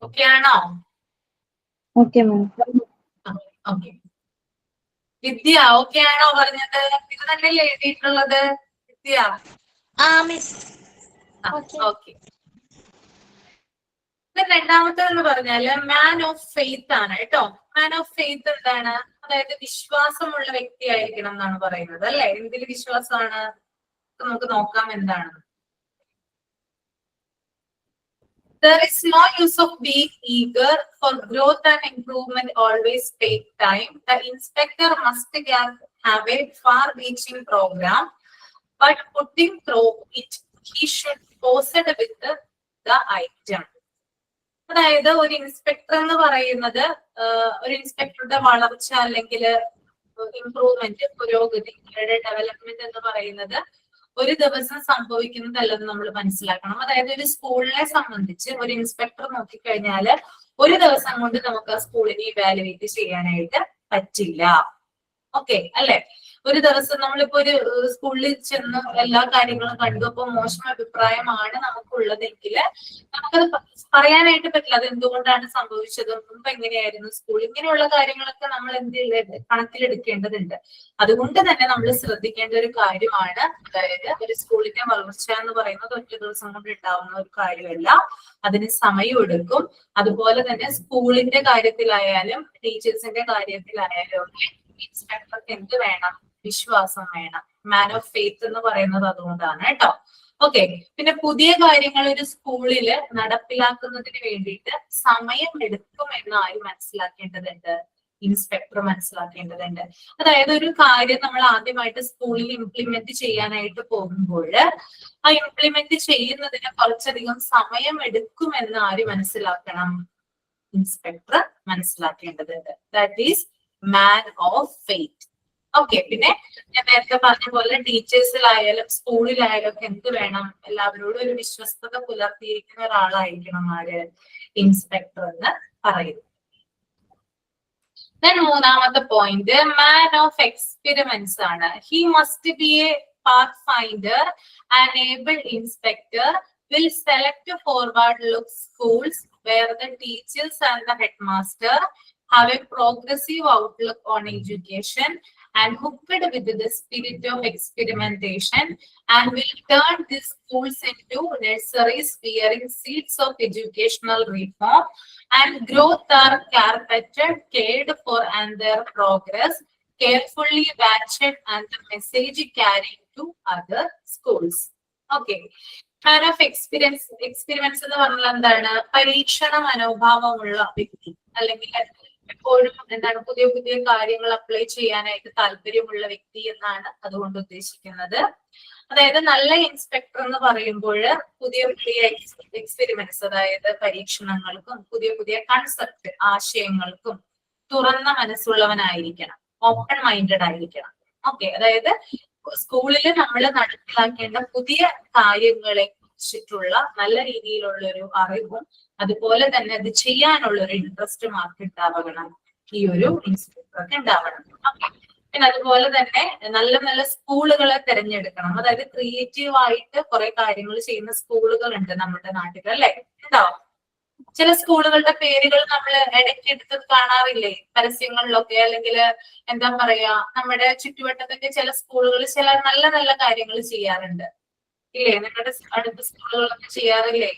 ഓക്കെ ആണോ? Okay ma'am. ഓക്കെ. വിദ്യ ഓക്കെ ആണോ പറഞ്ഞത്? ഇത് തന്നെയല്ലേ എഴുതിയിട്ടുള്ളത് വിദ്യ? ഓക്കെ. രണ്ടാമത്തേന്ന് പറഞ്ഞാല് മാൻ ഓഫ് ഫെയ്ത്ത് ആണ് കേട്ടോ. മാൻ ഓഫ് ഫെയ്ത്ത് എന്താണ്? അതായത് വിശ്വാസമുള്ള വ്യക്തി ആയിരിക്കണം എന്നാണ് പറയുന്നത് അല്ലെ. എന്തിൽ വിശ്വാസമാണ്? നമുക്ക് നോക്കാം എന്താണ്. There is no use of being eager, for growth and improvement always take time. The inspector must have a far-reaching program, but putting through it, he should proceed with the item. അതായത് ഒരു ഇൻസ്പെക്ടർ എന്ന് പറയുന്നത് ഒരു ഇൻസ്പെക്ടറുടെ വളർച്ച അല്ലെങ്കിൽ ഇംപ്രൂവ്മെന്റ്, പുരോഗതി, ഡെവലപ്മെന്റ് എന്ന് പറയുന്നത് ഒരു ദിവസം സംഭവിക്കുന്നതല്ലെന്ന് നമ്മൾ മനസ്സിലാക്കണം. അതായത് ഒരു സ്കൂളിനെ സംബന്ധിച്ച് ഒരു ഇൻസ്പെക്ടർ നോക്കിക്കഴിഞ്ഞാല് ഒരു ദിവസം കൊണ്ട് നമുക്ക് ആ സ്കൂളിനെ ഇവാലുവേറ്റ് ചെയ്യാനായിട്ട് പറ്റില്ല. ഓക്കെ അല്ലെ. ഒരു ദിവസം നമ്മളിപ്പോ ഒരു സ്കൂളിൽ ചെന്ന് എല്ലാ കാര്യങ്ങളും കണ്ടു, അപ്പൊ മോശം അഭിപ്രായമാണ് നമുക്കുള്ളതെങ്കിൽ നമുക്കത് പറയാനായിട്ട് പറ്റില്ല. അത് എന്തുകൊണ്ടാണ് സംഭവിച്ചത്, മുമ്പ് എങ്ങനെയായിരുന്നു സ്കൂൾ, ഇങ്ങനെയുള്ള കാര്യങ്ങളൊക്കെ നമ്മൾ കണക്കിലെടുക്കേണ്ടതുണ്ട്. അതുകൊണ്ട് തന്നെ നമ്മൾ ശ്രദ്ധിക്കേണ്ട ഒരു കാര്യമാണ്, അതായത് ഒരു സ്കൂളിന്റെ വളർച്ച എന്ന് പറയുന്നത് ഒറ്റ ദിവസം കൊണ്ട് ഉണ്ടാവുന്ന ഒരു കാര്യമല്ല. അതിന് സമയം എടുക്കും. അതുപോലെ തന്നെ സ്കൂളിന്റെ കാര്യത്തിലായാലും ടീച്ചേഴ്സിന്റെ കാര്യത്തിലായാലും ഒക്കെ ഇൻസ്പെക്ടർക്ക് എന്ത് വേണം? വിശ്വാസം വേണം. മാൻ ഓഫ് ഫെയ്ത്ത് എന്ന് പറയുന്നത് അതുകൊണ്ടാണ് കേട്ടോ. ഓക്കെ. പിന്നെ പുതിയ കാര്യങ്ങൾ ഒരു സ്കൂളില് നടപ്പിലാക്കുന്നതിന് വേണ്ടിയിട്ട് സമയം എടുക്കും എന്ന് ആര് മനസ്സിലാക്കേണ്ടതുണ്ട്? ഇൻസ്പെക്ടർ മനസ്സിലാക്കേണ്ടതുണ്ട്. അതായത് ഒരു കാര്യം നമ്മൾ ആദ്യമായിട്ട് സ്കൂളിൽ ഇംപ്ലിമെന്റ് ചെയ്യാനായിട്ട് പോകുമ്പോൾ ആ ഇംപ്ലിമെന്റ് ചെയ്യുന്നതിന് കുറച്ചധികം സമയം എടുക്കുമെന്ന് ആര് മനസ്സിലാക്കണം? ഇൻസ്പെക്ടർ മനസ്സിലാക്കേണ്ടതുണ്ട്. That is man of faith. Okay, പിന്നെ ഞാൻ നേരത്തെ പറഞ്ഞ പോലെ ടീച്ചേഴ്സിലായാലും സ്കൂളിലായാലും ഒക്കെ എന്ത് വേണം, എല്ലാവരോടും ഒരു വിശ്വസ്തത പുലർത്തിയിരിക്കുന്ന ഒരാളായിരിക്കണം ആര്, ഇൻസ്പെക്ടർ എന്ന് പറയുന്നത്. Then മൂന്നാമത്തെ പോയിന്റ് മാൻ ഓഫ് എക്സ്പെരിമെന്റ്സ് ആണ്. He must be A pathfinder and able inspector will select forward look schools where the teachers and the headmaster have a progressive outlook on education and hooked with the spirit of experimentation, and will turn these schools into nurseries bearing seeds of educational reform and growth are carpeted, cared for, and their progress carefully watched and the message carried to other schools. Okay. Man of experience എന്ന് പറഞ്ഞാൽ എന്താണ്, പരീക്ഷണ മനോഭാവമുള്ള വ്യക്തി, അല്ലെങ്കിൽ എപ്പോഴും എന്താണ് പുതിയ പുതിയ കാര്യങ്ങൾ അപ്ലൈ ചെയ്യാനായിട്ട് താല്പര്യമുള്ള വ്യക്തി എന്നാണ് അതുകൊണ്ട് ഉദ്ദേശിക്കുന്നത്. അതായത് നല്ല ഇൻസ്പെക്ടർ എന്ന് പറയുമ്പോൾ പുതിയ പുതിയ എക്സ്പെരിമെന്റ്സ്, അതായത് പരീക്ഷണങ്ങൾക്കും പുതിയ പുതിയ കൺസെപ്റ്റ് ആശയങ്ങൾക്കും തുറന്ന മനസ്സുള്ളവനായിരിക്കണം, ഓപ്പൺ മൈൻഡഡ് ആയിരിക്കണം. ഓക്കെ, അതായത് സ്കൂളിൽ നമ്മൾ നടപ്പിലാക്കേണ്ട പുതിയ കാര്യങ്ങളെ കുറിച്ചിട്ടുള്ള നല്ല രീതിയിലുള്ള ഒരു അറിവും അതുപോലെ തന്നെ അത് ചെയ്യാനുള്ള ഒരു ഇൻട്രസ്റ്റ് മാർക്ക് ഉണ്ടാവണം ഈ ഒരു ഇൻസ്പെക്ടർക്ക് ഉണ്ടാവണം. പിന്നെ അതുപോലെ തന്നെ നല്ല നല്ല സ്കൂളുകളെ തിരഞ്ഞെടുക്കണം. അതായത് ക്രിയേറ്റീവ് ആയിട്ട് കുറെ കാര്യങ്ങൾ ചെയ്യുന്ന സ്കൂളുകൾ ഉണ്ട് നമ്മുടെ നാട്ടിൽ, അല്ലെ? ഉണ്ടാവും. ചില സ്കൂളുകളുടെ പേരുകൾ നമ്മൾ ഇടയ്ക്ക് എടുത്ത് കാണാറില്ലേ പരസ്യങ്ങളിലൊക്കെ, അല്ലെങ്കിൽ എന്താ പറയാ നമ്മുടെ ചുറ്റുവട്ടത്തൊക്കെ ചില സ്കൂളുകൾ ചില നല്ല നല്ല കാര്യങ്ങൾ ചെയ്യാറുണ്ട് ഇല്ലേ? നിങ്ങളുടെ അടുത്ത സ്കൂളുകളൊക്കെ ചെയ്യാറില്ലേ?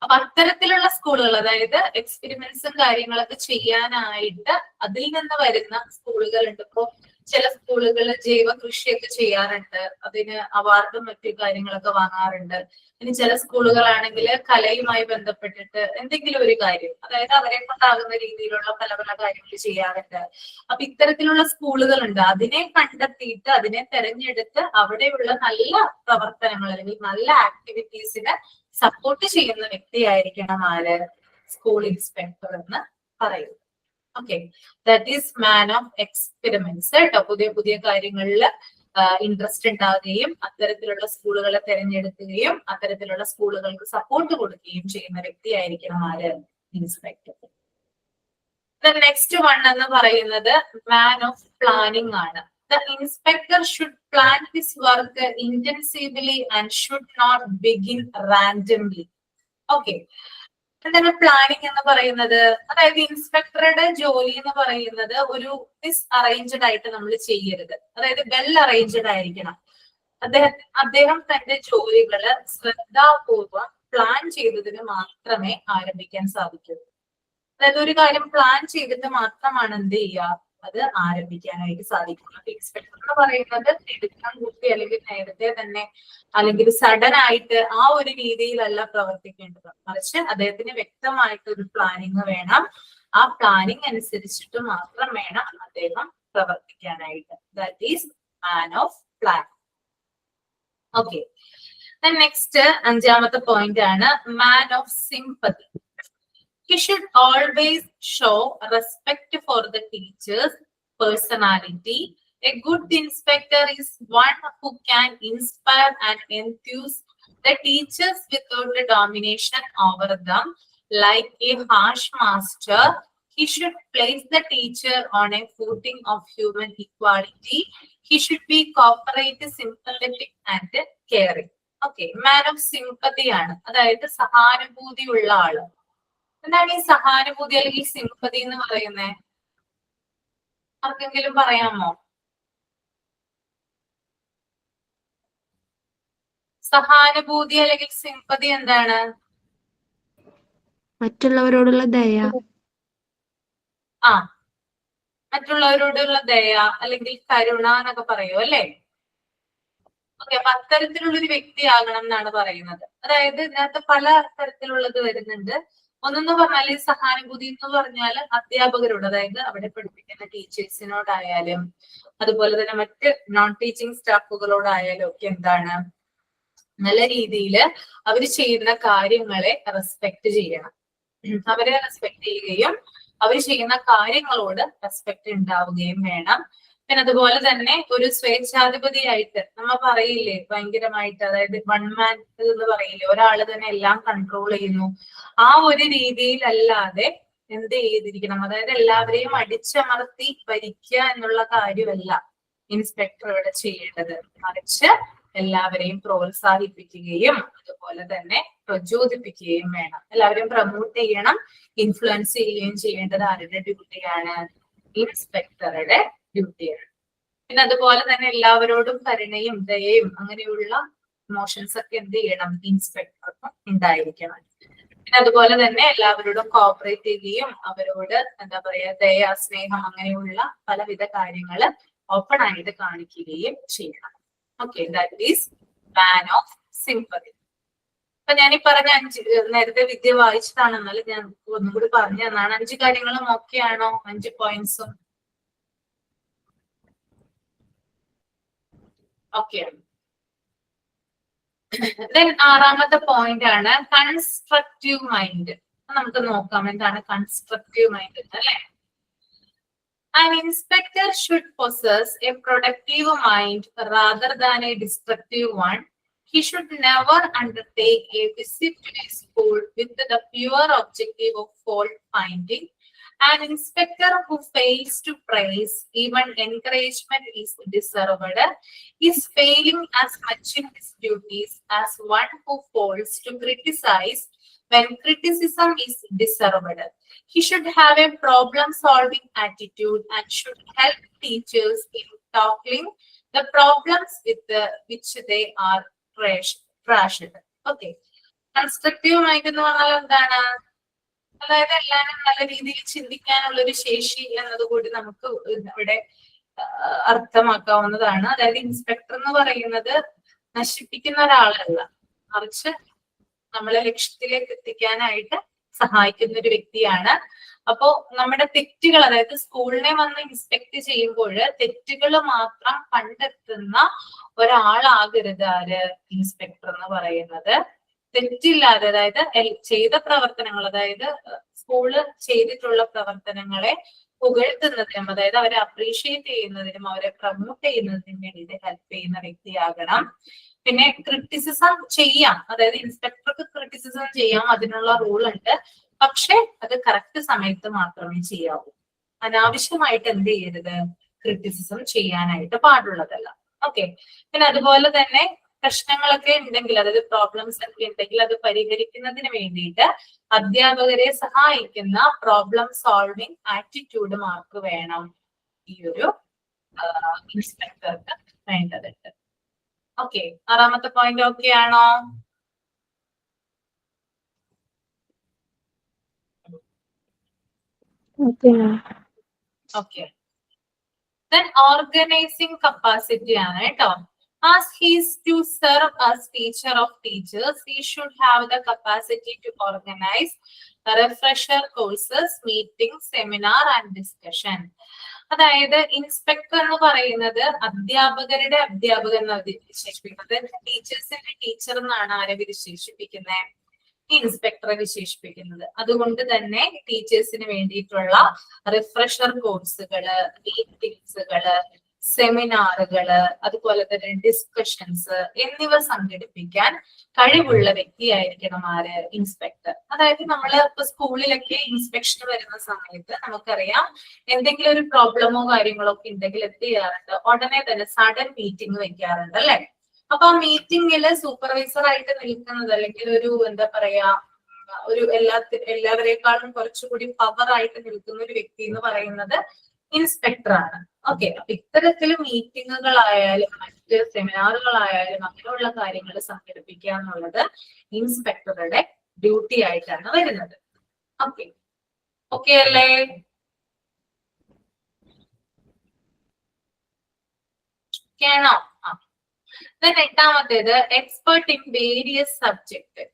അപ്പൊ അത്തരത്തിലുള്ള സ്കൂളുകൾ, അതായത് എക്സ്പെരിമെന്റ്സും കാര്യങ്ങളൊക്കെ ചെയ്യാനായിട്ട് അതിൽ നിന്ന് വരുന്ന സ്കൂളുകളുണ്ട്. ഇപ്പോ ചില സ്കൂളുകൾ ജൈവ കൃഷിയൊക്കെ ചെയ്യാറുണ്ട്, അതിന് അവാർഡും മറ്റു കാര്യങ്ങളൊക്കെ വാങ്ങാറുണ്ട്. ഇനി ചില സ്കൂളുകളാണെങ്കിൽ കലയുമായി ബന്ധപ്പെട്ടിട്ട് എന്തെങ്കിലും ഒരു കാര്യം, അതായത് അവരെ കൊണ്ടാകുന്ന രീതിയിലുള്ള പല പല കാര്യങ്ങൾ ചെയ്യാറുണ്ട്. അപ്പൊ ഇത്തരത്തിലുള്ള സ്കൂളുകളുണ്ട്. അതിനെ കണ്ടെത്തിയിട്ട് അതിനെ തെരഞ്ഞെടുത്ത് അവിടെയുള്ള നല്ല പ്രവർത്തനങ്ങൾ അല്ലെങ്കിൽ നല്ല ആക്ടിവിറ്റീസിനെ സപ്പോർട്ട് ചെയ്യുന്ന വ്യക്തിയായിരിക്കണം ആര്, സ്കൂൾ ഇൻസ്പെക്ടർ എന്ന് പറയുന്നത്. Okay, that is man of experiments കേട്ടോ. പുതിയ പുതിയ കാര്യങ്ങളിൽ ഇൻട്രസ്റ്റ് ഉണ്ടാവുകയും അത്തരത്തിലുള്ള സ്കൂളുകളെ തിരഞ്ഞെടുക്കുകയും അത്തരത്തിലുള്ള സ്കൂളുകൾക്ക് സപ്പോർട്ട് കൊടുക്കുകയും ചെയ്യുന്ന വ്യക്തിയായിരിക്കണം ആര്, ഇൻസ്പെക്ടർ. നെക്സ്റ്റ് വൺ എന്ന് പറയുന്നത് മാൻ ഓഫ് പ്ലാനിങ് ആണ്. The inspector should plan his work intensively and should not begin randomly. Okay. എന്താണ് പ്ലാനിങ് എന്ന് പറയുന്നത്? അതായത് ഇൻസ്പെക്ടറുടെ ജോലി എന്ന് പറയുന്നത് ഒരു മിസ് അറേഞ്ച്ഡ് ആയിട്ട് നമ്മൾ ചെയ്യരുത്. അതായത് വെൽ അറേഞ്ച്ഡ് ആയിരിക്കണം. അദ്ദേഹം തന്റെ ജോലികള് ശ്രദ്ധാപൂർവം പ്ലാൻ ചെയ്തതിന് മാത്രമേ ആരംഭിക്കാൻ സാധിക്കൂ. അതായത് ഒരു കാര്യം പ്ലാൻ ചെയ്തിട്ട് മാത്രമാണ് എന്ത് ചെയ്യുക, അത് ആരംഭിക്കാനായിട്ട് സാധിക്കും. ഇൻസ്പെക്ടർ എന്ന് പറയുന്നത് എടുക്കാൻ കൂട്ടി അല്ലെങ്കിൽ നേരത്തെ തന്നെ അല്ലെങ്കിൽ സഡൻ ആയിട്ട് ആ ഒരു രീതിയിലല്ല പ്രവർത്തിക്കേണ്ടത്, മറിച്ച് അദ്ദേഹത്തിന് വ്യക്തമായിട്ട് ഒരു പ്ലാനിങ് വേണം. ആ പ്ലാനിങ് അനുസരിച്ചിട്ട് മാത്രം വേണം അദ്ദേഹം പ്രവർത്തിക്കാനായിട്ട്. That is man of plan. Okay, next അഞ്ചാമത്തെ പോയിന്റ് ആണ് man of sympathy. He should always show respect for the teacher's personality. A good inspector is one who can inspire and enthuse the teachers without a domination over them. Like a harsh master, he should place the teacher on a footing of human equality. He should be cooperative, sympathetic and caring. Okay, man of sympathy ആണ്. അതായത് സഹാനുഭൂതിയുള്ള ആള്. എന്താണ് ഈ സഹാനുഭൂതി അല്ലെങ്കിൽ സിംപതി എന്ന് പറയുന്നത്? ആർക്കെങ്കിലും പറയാമോ? സഹാനുഭൂതി അല്ലെങ്കിൽ സിംപതി എന്താണ്? മറ്റുള്ളവരോടുള്ള ദയ. മറ്റുള്ളവരോടുള്ള ദയ അല്ലെങ്കിൽ കരുണ എന്നൊക്കെ പറയൂ അല്ലെ? ഓക്കെ, അപ്പൊ അത്തരത്തിലുള്ള ഒരു വ്യക്തിയാകണം എന്നാണ് പറയുന്നത്. അതായത് ഇതിനകത്ത് പല തരത്തിലുള്ളത് വരുന്നുണ്ട്. ഒന്നെന്ന് പറഞ്ഞാൽ ഈ സഹാനുഭൂതി എന്ന് പറഞ്ഞാൽ അധ്യാപകരോട്, അതായത് അവിടെ പഠിപ്പിക്കുന്ന ടീച്ചേഴ്സിനോടായാലും അതുപോലെ തന്നെ മറ്റ് നോൺ ടീച്ചിങ് സ്റ്റാഫുകളോടായാലും ഒക്കെ എന്താണ്, നല്ല രീതിയിൽ അവർ ചെയ്യുന്ന കാര്യങ്ങളെ റെസ്പെക്ട് ചെയ്യണം. അവരെ റെസ്പെക്ട് ചെയ്യുകയും അവർ ചെയ്യുന്ന കാര്യങ്ങളോട് റെസ്പെക്ട് ഉണ്ടാവുകയും വേണം. പിന്നെ അതുപോലെ തന്നെ ഒരു സ്വേച്ഛാധിപതിയായിട്ട് നമ്മ പറയില്ലേ ഭയങ്കരമായിട്ട്, അതായത് വൺ മാൻ എന്ന് പറയില്ലേ, ഒരാള് തന്നെ എല്ലാം കൺട്രോൾ ചെയ്യുന്നു, ആ ഒരു രീതിയിലല്ലാതെ എന്ത് ചെയ്തിരിക്കണം, അതായത് എല്ലാവരെയും അടിച്ചമർത്തി ഭരിക്കുക എന്നുള്ള കാര്യമല്ല ഇൻസ്പെക്ടർ ഇവിടെ ചെയ്യേണ്ടത്, മറിച്ച് എല്ലാവരെയും പ്രോത്സാഹിപ്പിക്കുകയും അതുപോലെ തന്നെ പ്രചോദിപ്പിക്കുകയും വേണം. എല്ലാവരെയും പ്രൊമോട്ട് ചെയ്യണം, ഇൻഫ്ലുവൻസ് ചെയ്യുകയും ചെയ്യേണ്ടത് ആരുടെ ഡ്യൂട്ടിയാണ്? ഇൻസ്പെക്ടറുടെ ഡ്യൂട്ടിയാണ്. പിന്നെ അതുപോലെ തന്നെ എല്ലാവരോടും കരുണയും ദയയും അങ്ങനെയുള്ള ഇമോഷൻസ് ഒക്കെ എന്ത് ചെയ്യണം? ഇൻസ്പെക്ടർക്കും ഉണ്ടായിരിക്കണം. പിന്നെ അതുപോലെ തന്നെ എല്ലാവരോടും കോപ്പറേറ്റ് ചെയ്യുകയും അവരോട് എന്താ പറയാ ദയ, സ്നേഹം അങ്ങനെയുള്ള പലവിധ കാര്യങ്ങള് ഓപ്പൺ ആയിട്ട് കാണിക്കുകയും ചെയ്യണം. Okay, that is man of sympathy. അപ്പൊ ഞാൻ ഈ പറഞ്ഞ 5 നേരത്തെ വിദ്യ വായിച്ചതാണെന്നാലും ഞാൻ ഒന്നും കൂടി പറഞ്ഞു തന്നാണ്. 5 കാര്യങ്ങളും ഓക്കെ ആണോ? 5 പോയിന്റ്സും ഓക്കെ ആണ്. ദെൻ 6ാമത്തെ പോയിന്റ് ആണ് കൺസ്ട്രക്റ്റീവ് മൈൻഡ്. നമുക്ക് നോക്കാം എന്താണ് കൺസ്ട്രക്റ്റീവ് മൈൻഡ് അല്ലെ. An inspector should possess a productive mind rather than a destructive one. He should never undertake a visit to a school with the pure objective of fault finding. An inspector who fails to praise, even encouragement is deserved, is failing as much in his duties as one who fails to criticize when criticism is deserved. He should have a problem-solving attitude and should help teachers in tackling the problems with which they are trashed. Okay. Constructive mind എന്ന് പറഞ്ഞാൽ എന്താണ്? അതായത് എല്ലാവരും നല്ല രീതിയിൽ ചിന്തിക്കാനുള്ള ഒരു ശേഷി എന്നതുകൂടി നമുക്ക് ഇവിടെ അർത്ഥമാക്കാവുന്നതാണ്. അതായത് ഇൻസ്പെക്ടർ എന്ന് പറയുന്നത് നശിപ്പിക്കുന്ന ഒരാളല്ല, മറിച്ച് നമ്മളെ ലക്ഷ്യത്തിലേക്ക് എത്തിക്കാനായിട്ട് സഹായിക്കുന്ന ഒരു വ്യക്തിയാണ്. അപ്പോ നമ്മുടെ തെറ്റുകൾ, അതായത് സ്കൂളിനെ വന്ന് ഇൻസ്പെക്ട് ചെയ്യുമ്പോൾ തെറ്റുകൾ മാത്രം കണ്ടെത്തുന്ന ഒരാളാകരുത് ആര്? ഇൻസ്പെക്ടർ എന്ന് പറയുന്നത്. തെറ്റില്ലാതെ, അതായത് ചെയ്ത പ്രവർത്തനങ്ങൾ, അതായത് സ്കൂള് ചെയ്തിട്ടുള്ള പ്രവർത്തനങ്ങളെ പുകഴ്ത്തുന്നതിനും അതായത് അവരെ അപ്രീഷിയേറ്റ് ചെയ്യുന്നതിനും അവരെ പ്രൊമോട്ട് ചെയ്യുന്നതിനും വേണ്ടിയിട്ട് ഹെൽപ്പ് ചെയ്യുന്ന വ്യക്തിയാകണം. പിന്നെ ക്രിറ്റിസിസം ചെയ്യാം, അതായത് ഇൻസ്പെക്ടർക്ക് ക്രിറ്റിസിസം ചെയ്യാം, അതിനുള്ള റൂൾ ഉണ്ട്. പക്ഷെ അത് കറക്റ്റ് സമയത്ത് മാത്രമേ ചെയ്യാവൂ. അനാവശ്യമായിട്ട് എന്ത് ചെയ്യരുത്? ക്രിറ്റിസിസം ചെയ്യാനായിട്ട് പാടുള്ളതല്ല. ഓക്കെ. പിന്നെ അതുപോലെ തന്നെ പ്രശ്നങ്ങളൊക്കെ ഉണ്ടെങ്കിൽ, അതായത് പ്രോബ്ലംസ് ഒക്കെ ഉണ്ടെങ്കിൽ അത് പരിഹരിക്കുന്നതിന് വേണ്ടിയിട്ട് അധ്യാപകരെ സഹായിക്കുന്ന പ്രോബ്ലം സോൾവിങ് ആറ്റിറ്റ്യൂഡ് മാർക്ക് വേണം ഈ ഒരു ഇൻസ്പെക്ടർക്ക് വേണ്ടതുണ്ട്. ഓക്കെ, 6ാമത്തെ പോയിന്റ് ഓക്കെ ആണോ? ഓക്കെ. Then organizing capacity ആണ് കേട്ടോ. As he is to serve as teacher of teachers, he should have the capacity to organize refresher courses, meetings, seminar and discussion. അതായത് ഇൻസ്പെക്ടർ എന്ന് പറയുന്നത് അധ്യാപകരുടെ അധ്യാപകൻ എന്ന് വിശേഷിപ്പിക്കുന്നത്. ടീച്ചേഴ്സിന്റെ ടീച്ചർ എന്നാണ് ആരെ വിശേഷിപ്പിക്കുന്നത്? ഇൻസ്പെക്ടറെ വിശേഷിപ്പിക്കുന്നത്. അതുകൊണ്ട് തന്നെ ടീച്ചേഴ്സിന് വേണ്ടിയിട്ടുള്ള റിഫ്രഷർ കോഴ്സുകള്, മീറ്റിംഗ്സുകള്, സെമിനാറുകള്, അതുപോലെ തന്നെ ഡിസ്കഷൻസ് എന്നിവ സംഘടിപ്പിക്കാൻ കഴിവുള്ള വ്യക്തിയായിരിക്കണം ആര്? ഇൻസ്പെക്ടർ. അതായത് നമ്മള് ഇപ്പൊ സ്കൂളിലൊക്കെ ഇൻസ്പെക്ഷൻ വരുന്ന സമയത്ത് നമുക്കറിയാം എന്തെങ്കിലും ഒരു പ്രോബ്ലമോ കാര്യങ്ങളോ ഒക്കെ ഉണ്ടെങ്കിൽ എന്ത് ചെയ്യാറുണ്ട്? ഉടനെ തന്നെ സഡൻ മീറ്റിംഗ് വെക്കാറുണ്ട് അല്ലെ. അപ്പൊ ആ മീറ്റിംഗില് സൂപ്പർവൈസർ ആയിട്ട് നിൽക്കുന്നത് അല്ലെങ്കിൽ ഒരു എന്താ പറയാ ഒരു എല്ലാവരെക്കാളും കുറച്ചുകൂടി പവർ ആയിട്ട് നിൽക്കുന്ന ഒരു വ്യക്തി എന്ന് പറയുന്നത് ഇൻസ്പെക്ടർ ആണ്. ഓക്കെ. അപ്പൊ ഇത്തരത്തില് മീറ്റിങ്ങുകളായാലും മറ്റ് സെമിനാറുകളായാലും അങ്ങനെയുള്ള കാര്യങ്ങൾ സംഘടിപ്പിക്കുക എന്നുള്ളത് ഇൻസ്പെക്ടറുടെ ഡ്യൂട്ടി ആയിട്ടാണ് വരുന്നത്. ഓക്കെ, ഓക്കെ അല്ലേ? ആണോ? Then 8ാമത്തേത് expert in various subject.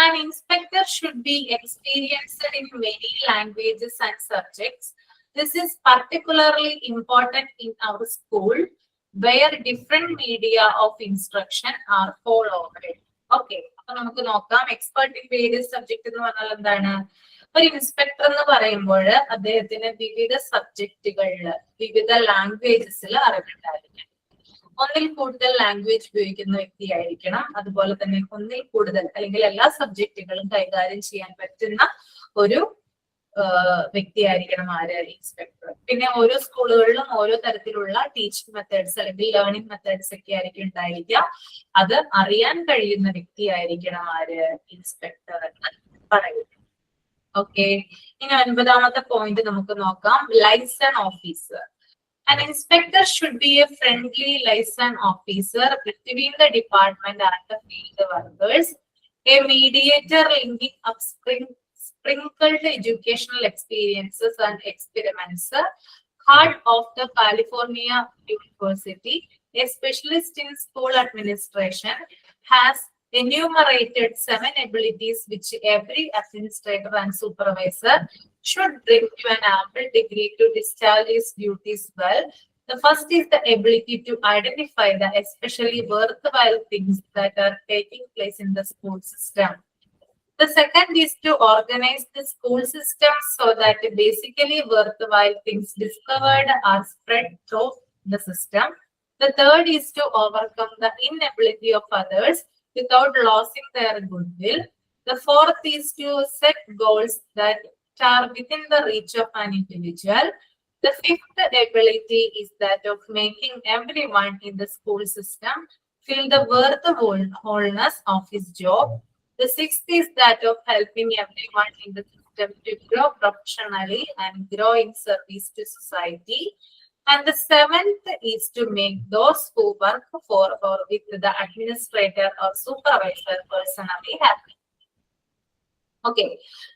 An inspector should be experienced in many languages and subjects. This is particularly important in our school where different media of instruction are followed. Okay, അപ്പൊ നമുക്ക് നോക്കാം. എക്സ്പെർട്ട് ഇൻ വേരിയസ് സബ്ജക്ട് എന്ന് പറഞ്ഞാൽ എന്താണ്? ഒരു ഇൻസ്പെക്ടർ എന്ന് പറയുമ്പോൾ അദ്ദേഹത്തിന് വിവിധ സബ്ജക്റ്റുകളില് വിവിധ ലാംഗ്വേജസിൽ അറിവുണ്ടായിരിക്കണം. ഒന്നിൽ കൂടുതൽ ലാംഗ്വേജ് ഉപയോഗിക്കുന്ന വ്യക്തിയായിരിക്കണം. അതുപോലെ തന്നെ ഒന്നിൽ കൂടുതൽ അല്ലെങ്കിൽ എല്ലാ സബ്ജക്റ്റുകളും കൈകാര്യം ചെയ്യാൻ പറ്റുന്ന ഒരു വ്യക്തിയായിരിക്കണം ആര്, ഇൻസ്പെക്ടർ. പിന്നെ ഓരോ സ്കൂളുകളിലും ഓരോ തരത്തിലുള്ള ടീച്ചിങ് മെത്തേഡ്സ് അല്ലെങ്കിൽ ലേണിംഗ് മെത്തേഡ്സ് ഒക്കെ ആയിരിക്കും ഉണ്ടായിരിക്കുക. അത് അറിയാൻ കഴിയുന്ന വ്യക്തിയായിരിക്കണം ആര്, ഇൻസ്പെക്ടർ എന്ന് പറയുന്നത്. ഓക്കെ, ഇനി 9ാമത്തെ പോയിന്റ് നമുക്ക് നോക്കാം. Liaison officer. An inspector should be a friendly liaison officer between the department and the field workers, a mediator linking up sprinkled educational experiences and experiments, heart of the California University, a specialist in school administration, has enumerated 7 abilities which every administrator and supervisor should bring to an ample degree to discharge his duties well. The first is the ability to identify the especially worthwhile things that are taking place in the school system. The second is to organize the school system so that basically worthwhile things discovered are spread through the system. The third is to overcome the inability of others without losing their goodwill. The fourth is to set goals that are within the reach of an individual. The fifth ability is that of making everyone in the school system feel the worthwholeness of his job. The sixth is that of helping everyone in the system to grow professionally and grow in service to society. And the 7th is to make those who work for or with the administrator or supervisor personally happy. Okay,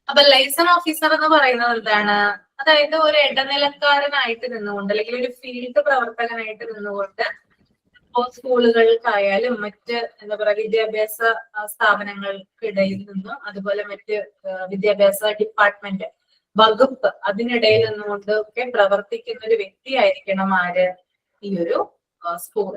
അപ്പൊ ലൈസൺ ഓഫീസർ എന്ന് പറയുന്നത് എന്താണ്? അതായത് ഒരു ഇടനിലക്കാരനായിട്ട് നിന്നുകൊണ്ട് അല്ലെങ്കിൽ ഒരു ഫീൽഡ് പ്രവർത്തകനായിട്ട് നിന്നുകൊണ്ട് സ്കൂളുകൾക്കായാലും മറ്റ് എന്താ പറയുക വിദ്യാഭ്യാസ സ്ഥാപനങ്ങൾക്കിടയിൽ നിന്നും അതുപോലെ മറ്റ് വിദ്യാഭ്യാസ ഡിപ്പാർട്ട്മെന്റ് വകുപ്പ് അതിനിടയിൽ നിന്നുകൊണ്ട് ഒക്കെ പ്രവർത്തിക്കുന്ന ഒരു വ്യക്തിയായിരിക്കണം ആര്, ഈ ഒരു സ്കൂൾ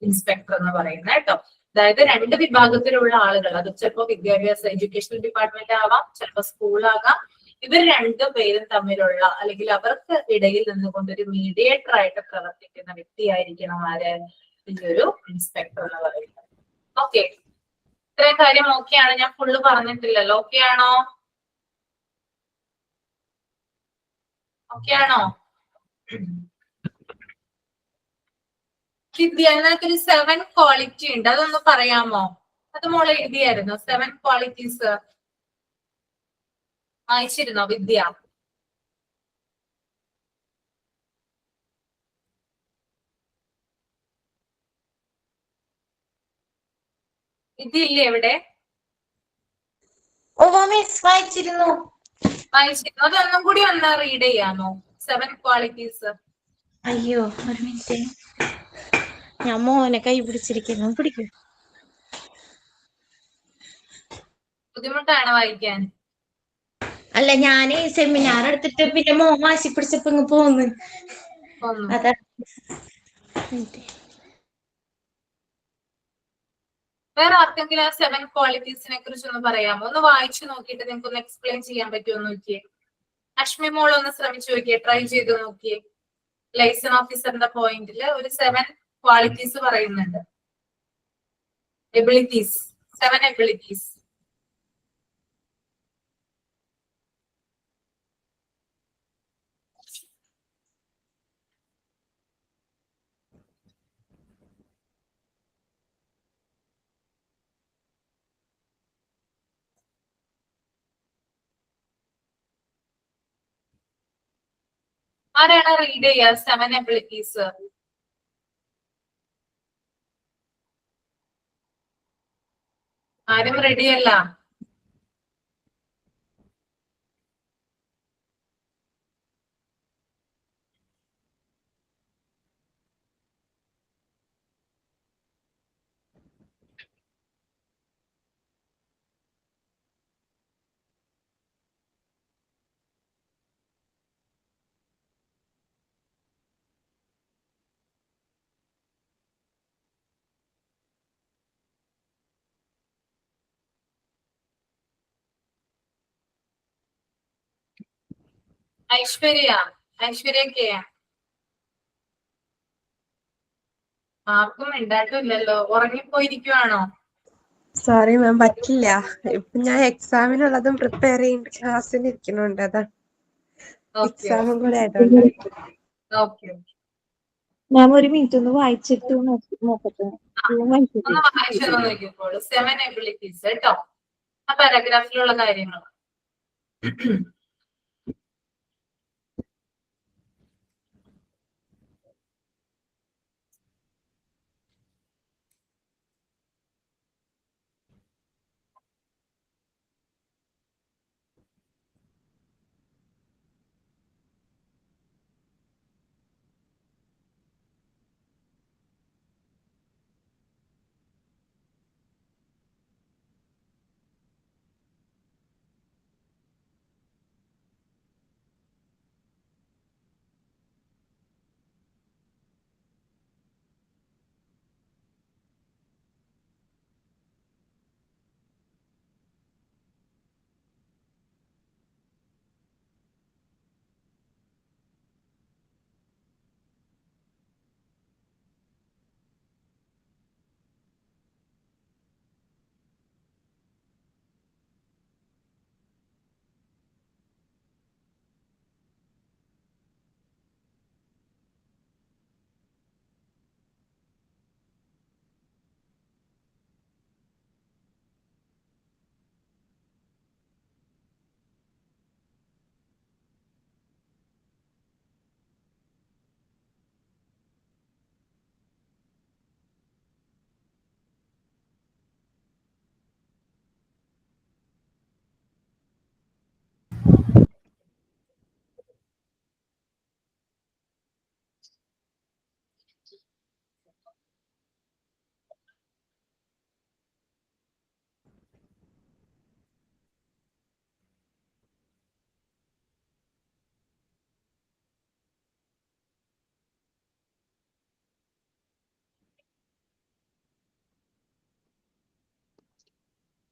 ഇൻസ്പെക്ടർ എന്ന് പറയുന്നത് കേട്ടോ. അതായത് 2 വിഭാഗത്തിലുള്ള ആളുകൾ, അത് ചിലപ്പോൾ വിദ്യാഭ്യാസ എഡ്യൂക്കേഷണൽ ഡിപ്പാർട്ട്മെന്റ് ആവാം, ചിലപ്പോൾ സ്കൂളാകാം. ഇവർ 2 പേരും തമ്മിലുള്ള അല്ലെങ്കിൽ അവർക്ക് ഇടയിൽ നിന്നുകൊണ്ട് ഒരു മീഡിയേറ്റർ ആയിട്ട് പ്രവർത്തിക്കുന്ന വ്യക്തിയായിരിക്കണം ആര്, ഈ ഒരു ഇൻസ്പെക്ടർ എന്ന് പറയുന്നത്. ഓക്കെ, ഇത്രയും കാര്യം ഓക്കെയാണ്. ഞാൻ ഫുള്ള് പറഞ്ഞിട്ടില്ലല്ലോ. ഓക്കെ ആണോ? ഓക്കെ ആണോ? വിദ്യ, അതിനകത്തൊരു 7 ക്വാളിറ്റി ഉണ്ട്, അതൊന്ന് പറയാമോ? അത് മോളെ എഴുതിയായിരുന്നു. 7 ക്വാളിറ്റീസ് വായിച്ചിരുന്നോ വിദ്യ? വിദ്യ ഇല്ലേ എവിടെ? വായിച്ചിരുന്നു. അതൊന്നും കൂടി ഒന്ന് റീഡ് ചെയ്യാമോ? 7 ക്വാളിറ്റീസ്. അയ്യോ, ഒരു മിനിറ്റ്, ഞാൻ മോനെ കൈ പിടിച്ചിരിക്കുന്നു. പിടിക്കൂ. ബുദ്ധിമുട്ടാണ് വായിക്കാൻ? അല്ല, ഞാന് സെമിനാർ എടുത്തിട്ട് പിന്നെ മോൻ വാശി പിടിച്ചപ്പോ ഇങ്ങ് പോന്ന്. അതാ. വേറെ ആർക്കെങ്കിലും ആ 7 ക്വാളിറ്റീസിനെ കുറിച്ച് ഒന്ന് പറയാമോ? ഒന്ന് വായിച്ചു നോക്കിയിട്ട് നിങ്ങൾക്ക് ഒന്ന് എക്സ്പ്ലെയിൻ ചെയ്യാൻ പറ്റുമോ നോക്കിയേ. അശ്മി മോൾ ഒന്ന് ശ്രമിച്ചു നോക്കിയേ, ട്രൈ ചെയ്ത് നോക്കിയേ. ലൈസൺ ഓഫീസറിന്റെ പോയിന്റില് ഒരു 7 ക്വാളിറ്റീസ് പറയുന്നുണ്ട്. Abilities, 7 abilities. ആരാണ് റീഡ് ചെയ്യുക 7 എബിലിറ്റീസ്? ആരും റെഡിയല്ല. ഐശ്വര്യക്ക് ആർക്കും മിണ്ടാട്ടില്ലല്ലോ, ഉറങ്ങിപ്പോയിരിക്കുവാണോ? സോറി മാം, പറ്റില്ല. ഇപ്പൊ ഞാൻ എക്സാമിനുള്ളതും പ്രിപ്പയർ ചെയ്യേണ്ട ക്ലാസ്സിന് ഇരിക്കുന്നുണ്ട്. അതാണ് എക്സാമും കൂടെ ആയതുകൊണ്ട്. ഓക്കെ. മാം ഒരു മിനിറ്റ് ഒന്ന് വായിച്ചിട്ട് നോക്കട്ടെ. ഒന്ന് വായിച്ചു നോക്കിക്കോളൂ. 7 എബിലിറ്റീസ് കേട്ടോ, ആ പാരാഗ്രാഫിലുള്ള കാര്യങ്ങൾ.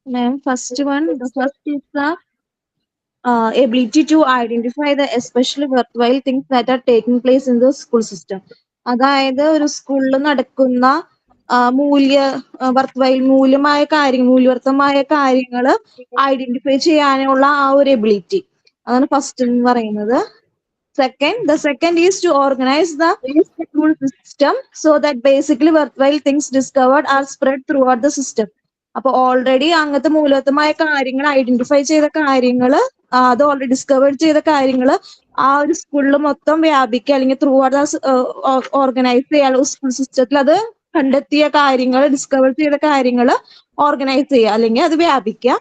Ma'am, first is the ability to identify the especially worthwhile things that are taking place in the school system. അതായത് ഒരു സ്കൂളിൽ നടക്കുന്ന മൂല്യമായ കാര്യങ്ങൾ, മൂല്യവർത്തമായ കാര്യങ്ങൾ ഐഡന്റിഫൈ ചെയ്യാനുള്ള ആ ഒരു എബിലിറ്റി, അതാണ് ഫസ്റ്റ് എന്ന് പറയുന്നത്. The second is to organize the school system so that basically worthwhile things discovered are spread throughout the system. അപ്പൊ ഓൾറെഡി അങ്ങനത്തെ മൂല്യവത്തമായ കാര്യങ്ങൾ ഐഡന്റിഫൈ ചെയ്ത കാര്യങ്ങൾ, അത് ഓൾറെഡി ഡിസ്കവേർഡ് ചെയ്ത കാര്യങ്ങൾ ആ ഒരു സ്കൂളിൽ മൊത്തം വ്യാപിക്കുക, അല്ലെങ്കിൽ ത്രൂ ഔട്ട് ഓർഗനൈസ് ചെയ്യുക. സ്കൂൾ സിസ്റ്റത്തിൽ അത് കണ്ടെത്തിയ കാര്യങ്ങൾ, ഡിസ്കവർ ചെയ്ത കാര്യങ്ങൾ ഓർഗനൈസ് ചെയ്യുക, അല്ലെങ്കിൽ അത് വ്യാപിക്കുക.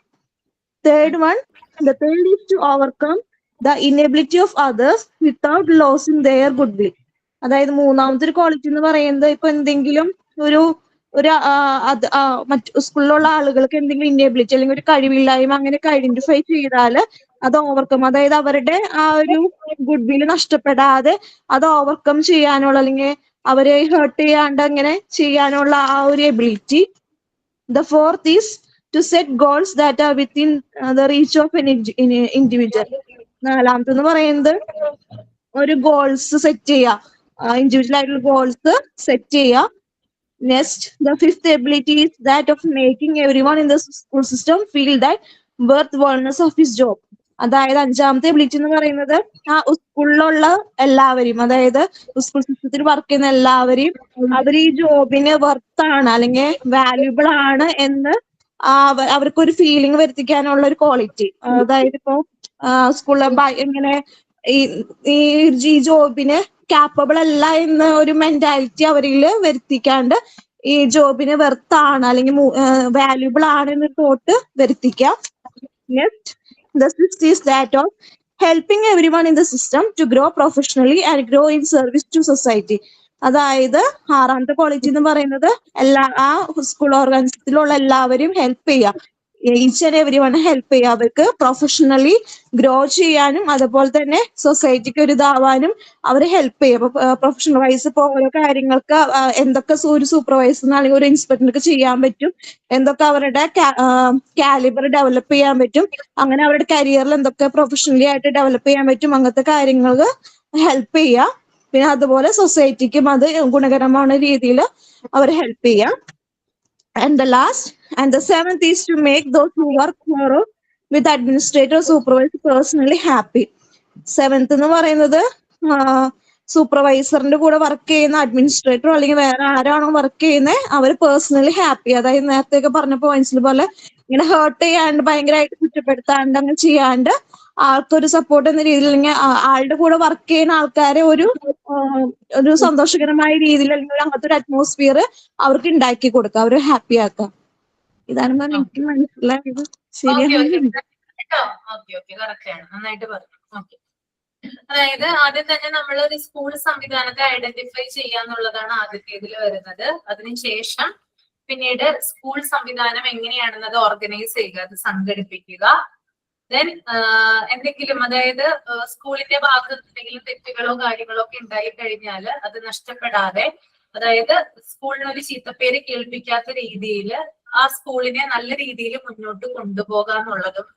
The third is to overcome the inability of others without losing their goodwill. അതായത് മൂന്നാമത്തെ ഒരു ക്വാളിറ്റി എന്ന് പറയുന്നത്, ഇപ്പൊ എന്തെങ്കിലും ഒരു മറ്റു സ്കൂളിലുള്ള ആളുകൾക്ക് എന്തെങ്കിലും ഇന്നേബിലിറ്റി അല്ലെങ്കിൽ ഒരു കഴിവില്ലായ്മ അങ്ങനെയൊക്കെ ഐഡന്റിഫൈ ചെയ്താൽ അത് ഓവർകം, അതായത് അവരുടെ ആ ഒരു ഗുഡ് വിൽ നഷ്ടപ്പെടാതെ അത് ഓവർകം ചെയ്യാനുള്ള, അല്ലെങ്കിൽ അവരെ ഹേർട്ട് ചെയ്യാണ്ട് അങ്ങനെ ചെയ്യാനുള്ള ആ ഒരു ability. The fourth is to set goals that are within the reach of an individual. നാലാമത്തെന്ന് പറയുന്നത് ഒരു ഗോൾസ് സെറ്റ് ചെയ്യുക, ഇൻഡിവിജ്വൽ ആയിട്ടുള്ള ഗോൾസ് സെറ്റ് ചെയ്യുക. Next, the fifth ability is that of making everyone in the school system feel that worthwhileness of his job. അതായത് അഞ്ചാമത്തെ എബിലിറ്റി എന്ന് പറയുന്നത് ആ സ്കൂളിലുള്ള എല്ലാവരും, അതായത് സ്കൂൾ സിസ്റ്റത്തിൽ വർക്ക് ചെയ്യുന്ന എല്ലാവരെയും അവർ ഈ ജോബിന് വർത്താണ് അല്ലെങ്കിൽ വാല്യൂബിൾ ആണ് എന്ന് അവർക്കൊരു ഫീലിംഗ് വരുത്തിക്കാനുള്ള ഒരു ക്വാളിറ്റി. അതായത് ഇപ്പോ സ്കൂളിൽ ഇങ്ങനെ ഈ ജോബിന് കാപ്പബിൾ അല്ല എന്ന ഒരു മെന്റാലിറ്റി അവരിൽ വരുത്തിക്കാണ്ട് ഈ ജോബിന് വെർത്താണ് അല്ലെങ്കിൽ വാല്യൂബിൾ ആണ് എന്ന തോട്ട് വരുത്തിക്കാം. Next, the sixth is that of helping everyone in the system to grow professionally and grow in service to society. അതായത് ആറാമത്തെ ക്വാളിറ്റി എന്ന് പറയുന്നത് ആ സ്കൂൾ ഓർഗനൈസേഷനിലുള്ള എല്ലാവരും ഹെൽപ്പ് ചെയ്യുക, each and every one help ചെയ്യുക, അവർക്ക് പ്രൊഫഷണലി ഗ്രോ ചെയ്യാനും അതുപോലെ തന്നെ സൊസൈറ്റിക്ക് ഒരു ഇതാവാനും അവരെ ഹെൽപ്പ് ചെയ്യും. അപ്പൊ പ്രൊഫഷണൽ വൈസ് ഇപ്പോൾ ഓരോ കാര്യങ്ങൾക്ക് എന്തൊക്കെ ഒരു സൂപ്പർവൈസറിന് അല്ലെങ്കിൽ ഒരു ഇൻസ്പെക്ടർക്ക് ചെയ്യാൻ പറ്റും, എന്തൊക്കെ അവരുടെ കാലിബർ ഡെവലപ്പ് ചെയ്യാൻ പറ്റും, അങ്ങനെ അവരുടെ കരിയറിൽ എന്തൊക്കെ പ്രൊഫഷണലി ആയിട്ട് ഡെവലപ്പ് ചെയ്യാൻ പറ്റും, അങ്ങനത്തെ കാര്യങ്ങൾ ഹെൽപ്പ് ചെയ്യുക. പിന്നെ അതുപോലെ സൊസൈറ്റിക്കും അത് ഗുണകരമായ രീതിയിൽ അവർ ഹെൽപ്പ് ചെയ്യാം. And the last and the seventh is to make those who work tomorrow with administrator supervisor personally happy. Seventh എന്ന് പറയുന്നത് സൂപ്പർവൈസറിന്റെ കൂടെ വർക്ക് ചെയ്യുന്ന അഡ്മിനിസ്ട്രേറ്ററോ അല്ലെങ്കിൽ വേറെ ആരാണോ വർക്ക് ചെയ്യുന്നത് അവർ പേഴ്സണലി ഹാപ്പി. അതായത് നേരത്തെ പറഞ്ഞ പോയിന്റ്സിൽ പോലെ ഇങ്ങനെ ഹേർട്ട് ചെയ്യാണ്ട് ഭയങ്കരമായിട്ട് കുറ്റപ്പെടുത്താണ്ട് അങ്ങനെ ചെയ്യാണ്ട് ആൾക്കൊരു സപ്പോർട്ട് എന്ന രീതിയിൽ അല്ലെങ്കിൽ ആളുടെ കൂടെ വർക്ക് ചെയ്യുന്ന ആൾക്കാരെ ഒരു സന്തോഷകരമായ രീതിയിൽ അല്ലെങ്കിൽ അങ്ങനത്തെ ഒരു അറ്റ്മോസ്ഫിയർ അവർക്ക് ഉണ്ടാക്കി കൊടുക്കുക, അവരെ ഹാപ്പി ആക്കാം. ഇതാണ് മാം എനിക്ക് മനസ്സിലായത്. ശരിയാണ്. കറക്റ്റ് ആണ്, നന്നായിട്ട് പറഞ്ഞു. ഓക്കെ, അതായത് ആദ്യം തന്നെ നമ്മൾ ഒരു സ്കൂൾ സംവിധാനത്തെ ഐഡന്റിഫൈ ചെയ്യാന്നുള്ളതാണ് ആദ്യത്തെ ഇതിൽ വരുന്നത്. അതിനുശേഷം പിന്നീട് സ്കൂൾ സംവിധാനം എങ്ങനെയാണെന്ന് അത് ഓർഗനൈസ് ചെയ്യുക, അത് സംഘടിപ്പിക്കുക. ദെൻ എന്തെങ്കിലും അതായത് സ്കൂളിന്റെ ഭാഗത്ത് എന്തെങ്കിലും തെറ്റുകളോ കാര്യങ്ങളോ ഒക്കെ ഉണ്ടായി കഴിഞ്ഞാൽ അത് നഷ്ടപ്പെടാതെ, അതായത് സ്കൂളിന് ഒരു ചീത്തപ്പേര് കേൾപ്പിക്കാത്ത രീതിയിൽ ആ സ്കൂളിനെ നല്ല രീതിയിൽ മുന്നോട്ട് കൊണ്ടുപോകാന്നുള്ളതും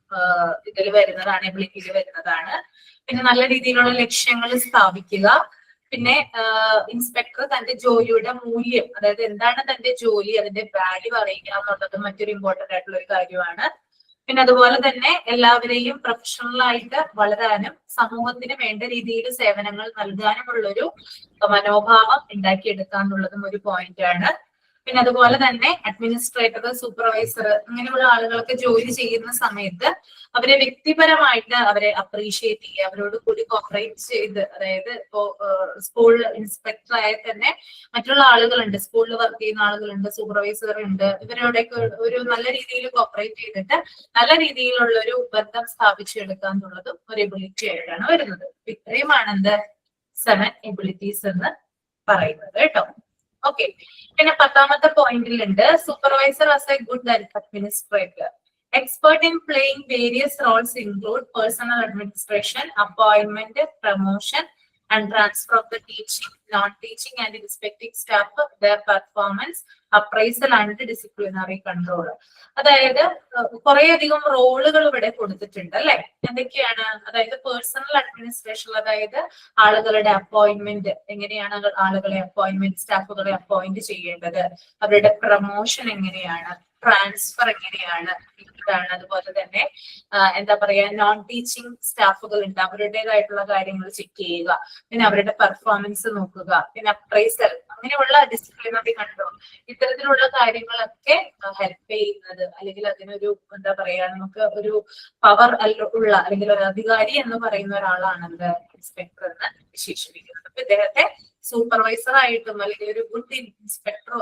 ഇതിൽ വരുന്നതാണ്, എബിലിറ്റിയിൽ വരുന്നതാണ്. പിന്നെ നല്ല രീതിയിലുള്ള ലക്ഷ്യങ്ങൾ സ്ഥാപിക്കുക. പിന്നെ ഇൻസ്പെക്ടർ തന്റെ ജോലിയുടെ മൂല്യം, അതായത് എന്താണ് തന്റെ ജോലി, അതിന്റെ വാല്യൂ അറിയുക എന്നുള്ളത് മറ്റൊരു ഇമ്പോർട്ടന്റ് ആയിട്ടുള്ള ഒരു കാര്യമാണ്. പിന്നെ അതുപോലെ തന്നെ എല്ലാവരെയും പ്രൊഫഷണൽ ആയിട്ട് വളരാനും സമൂഹത്തിന് വേണ്ട രീതിയിൽ സേവനങ്ങൾ നൽകാനുമുള്ളൊരു മനോഭാവം ഉണ്ടാക്കിയെടുക്കാന്നുള്ളതും ഒരു പോയിന്റ് ആണ്. പിന്നെ അതുപോലെ തന്നെ അഡ്മിനിസ്ട്രേറ്റർ, സൂപ്പർവൈസർ അങ്ങനെയുള്ള ആളുകളൊക്കെ ജോലി ചെയ്യുന്ന സമയത്ത് അവരെ വ്യക്തിപരമായിട്ട് അവരെ അപ്രീഷിയേറ്റ് ചെയ്യുക, അവരോട് കൂടി കോപ്പറേറ്റ് ചെയ്ത്, അതായത് ഇപ്പോ സ്കൂൾ ഇൻസ്പെക്ടർ ആയ തന്നെ മറ്റുള്ള ആളുകളുണ്ട്, സ്കൂളിൽ വർക്ക് ചെയ്യുന്ന ആളുകളുണ്ട്, സൂപ്പർവൈസർ ഉണ്ട്, ഇവരോടൊക്കെ ഒരു നല്ല രീതിയിൽ കോപ്പറേറ്റ് ചെയ്തിട്ട് നല്ല രീതിയിലുള്ള ഒരു ബന്ധം സ്ഥാപിച്ചെടുക്കുക എന്നുള്ളതും ഒരു എബിലിറ്റി ആയിട്ടാണ് വരുന്നത്. ഇത്രയുമാണ് എന്ത് 7 എബിലിറ്റീസ് എന്ന് പറയുന്നത് കേട്ടോ. ഓക്കെ, പിന്നെ 10ാമത്തെ പോയിന്റിലുണ്ട് supervisor as a good administrator. Expert in playing various roles include personal administration, appointment, promotion, and transfer of the teaching, non-teaching and inspecting staff, their performance, appraisal and disciplinary control. അതായത് കുറേയധികം റോളുകൾ ഇവിടെ കൊടുത്തിട്ടുണ്ട് അല്ലെ. എന്തൊക്കെയാണ്? അതായത് പേഴ്സണൽ അഡ്മിനിസ്ട്രേഷൻ, അതായത് ആളുകളുടെ അപ്പോയിന്റ്മെന്റ്, എങ്ങനെയാണ് ആളുകളെ അപ്പോയിന്റ്മെന്റ്, സ്റ്റാഫുകളെ അപ്പോയിന്റ് ചെയ്യേണ്ടത്, അവരുടെ പ്രൊമോഷൻ എങ്ങനെയാണ്, ട്രാൻസ്ഫർ എങ്ങനെയാണ്, ഇതാണ്. അതുപോലെ തന്നെ എന്താ പറയാ, നോൺ ടീച്ചിങ് സ്റ്റാഫുകൾ ഉണ്ട്, അവരുടേതായിട്ടുള്ള കാര്യങ്ങൾ ചെക്ക് ചെയ്യുക, പിന്നെ അവരുടെ പെർഫോമൻസ് നോക്കുക, പിന്നെ അപ്രൈസൽ, അങ്ങനെയുള്ള ഡിസിപ്ലിനറി കൺട്രോൾ, ഇത്തരത്തിലുള്ള കാര്യങ്ങളൊക്കെ ഹെൽപ്പ് ചെയ്യുന്നത്, അല്ലെങ്കിൽ അതിനൊരു എന്താ പറയാ, നമുക്ക് ഒരു പവർ ഉള്ള അല്ലെങ്കിൽ ഒരു അധികാരി എന്ന് പറയുന്ന ഒരാളാണ് എന്ത് ഇൻസ്പെക്ടർ എന്ന് വിശേഷിപ്പിക്കുന്നത്. അപ്പൊ ഇദ്ദേഹത്തെ സൂപ്പർവൈസർ ആയിട്ടും അല്ലെങ്കിൽ ഒരു ഗുഡ് ഇൻസ്പെക്ടറോ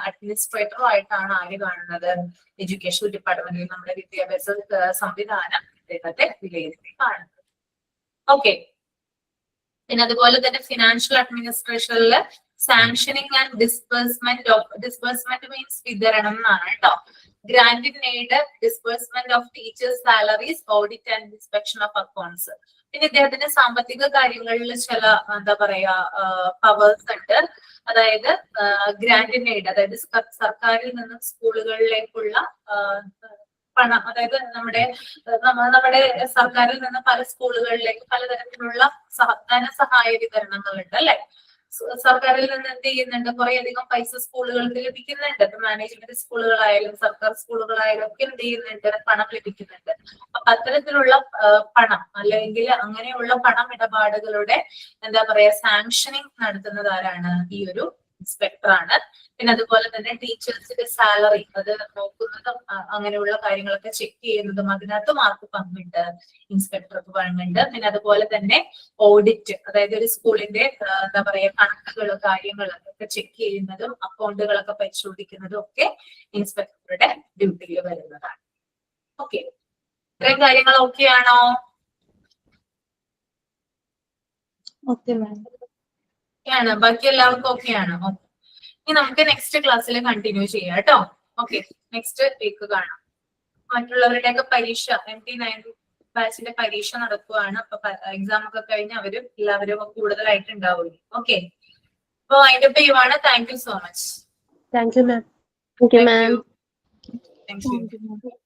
അഡ്മിനിസ്ട്രേറ്ററോ ആയിട്ടാണ് ആര് കാണുന്നത്? എഡ്യൂക്കേഷൻ ഡിപ്പാർട്ട്മെന്റിൽ നമ്മുടെ വിദ്യാഭ്യാസ സംവിധാനം ഇദ്ദേഹത്തെ വിലയിരുത്തി കാണുന്നത്. ഓക്കെ, പിന്നെ അതുപോലെ തന്നെ ഫിനാൻഷ്യൽ അഡ്മിനിസ്ട്രേഷനിൽ സാങ്ഷനിങ് ആൻഡ് ഡിസ്ബേഴ്സ്മെന്റ് മീൻസ് വിതരണം എന്നാണ് കേട്ടോ. Grant in aid, disbursement of teachers salaries, audit and inspection of accounts. പിന്നെ ഇദ്ദേഹത്തിന് സാമ്പത്തിക കാര്യങ്ങളിൽ ചില എന്താ പറയാ പവേഴ്സ് ഉണ്ട്. അതായത് ഗ്രാന്റ് ഇൻ എയ്ഡ്, അതായത് സർക്കാരിൽ നിന്നും സ്കൂളുകളിലേക്കുള്ള പണം, അതായത് നമ്മുടെ സർക്കാരിൽ നിന്ന് പല സ്കൂളുകളിലേക്ക് പലതരത്തിലുള്ള ധനസഹായ വിതരണങ്ങളുണ്ട് അല്ലെ. സർക്കാരിൽ നിന്ന് എന്ത് ചെയ്യുന്നുണ്ട്, കുറേയധികം പൈസ സ്കൂളുകൾക്ക് ലഭിക്കുന്നുണ്ട്. മാനേജ്മെന്റ് സ്കൂളുകളായാലും സർക്കാർ സ്കൂളുകളായാലും ഒക്കെ എന്ത് ചെയ്യുന്നുണ്ട്, പണം ലഭിക്കുന്നുണ്ട്. അപ്പൊ അത്തരത്തിലുള്ള പണം അല്ലെങ്കിൽ അങ്ങനെയുള്ള പണം ഇടപാടുകളുടെ എന്താ പറയാ സാങ്ഷനിങ് നടത്തുന്നത് ആരാണ്? ഈ ഒരു ഇൻസ്പെക്ടർ ആണ്. പിന്നെ അതുപോലെ തന്നെ ടീച്ചേഴ്സിന്റെ സാലറി അത് നോക്കുന്നതും അങ്ങനെയുള്ള കാര്യങ്ങളൊക്കെ ചെക്ക് ചെയ്യുന്നതും അതിനകത്ത് മാർക്ക് പങ്കുണ്ട്, ഇൻസ്പെക്ടർക്ക് പങ്കുണ്ട്. പിന്നെ അതുപോലെ തന്നെ ഓഡിറ്റ്, അതായത് ഒരു സ്കൂളിന്റെ എന്താ പറയാ കണക്കുകൾ കാര്യങ്ങളൊക്കെ ചെക്ക് ചെയ്യുന്നതും അക്കൗണ്ടുകളൊക്കെ പരിശോധിക്കുന്നതും ഒക്കെ ഇൻസ്പെക്ടറുടെ ഡ്യൂട്ടിയിൽ വരുന്നതാണ്. ഓക്കെ, ഇത്രയും കാര്യങ്ങൾ ഓക്കെയാണോ? Okay ma'am. ആണ്, ബാക്കി എല്ലാവർക്കും ഓക്കെ ആണോ? ഇനി നമുക്ക് നെക്സ്റ്റ് ക്ലാസ്സിൽ കണ്ടിന്യൂ ചെയ്യാം കേട്ടോ. ഓക്കെ, നെക്സ്റ്റ് വീക്ക് കാണാം. മറ്റുള്ളവരുടെയൊക്കെ പരീക്ഷ MT9 ബാച്ചിന്റെ പരീക്ഷ നടക്കുവാണ്. അപ്പൊ എക്സാം ഒക്കെ കഴിഞ്ഞ് എല്ലാവരും കൂടുതലായിട്ട് ഉണ്ടാവുള്ളൂ. ഓക്കെ, അപ്പൊ അതിന്റെ ചെയ്യുവാണ്. Thank you so much. Thank you ma'am. Thank you ma'am. Thank you.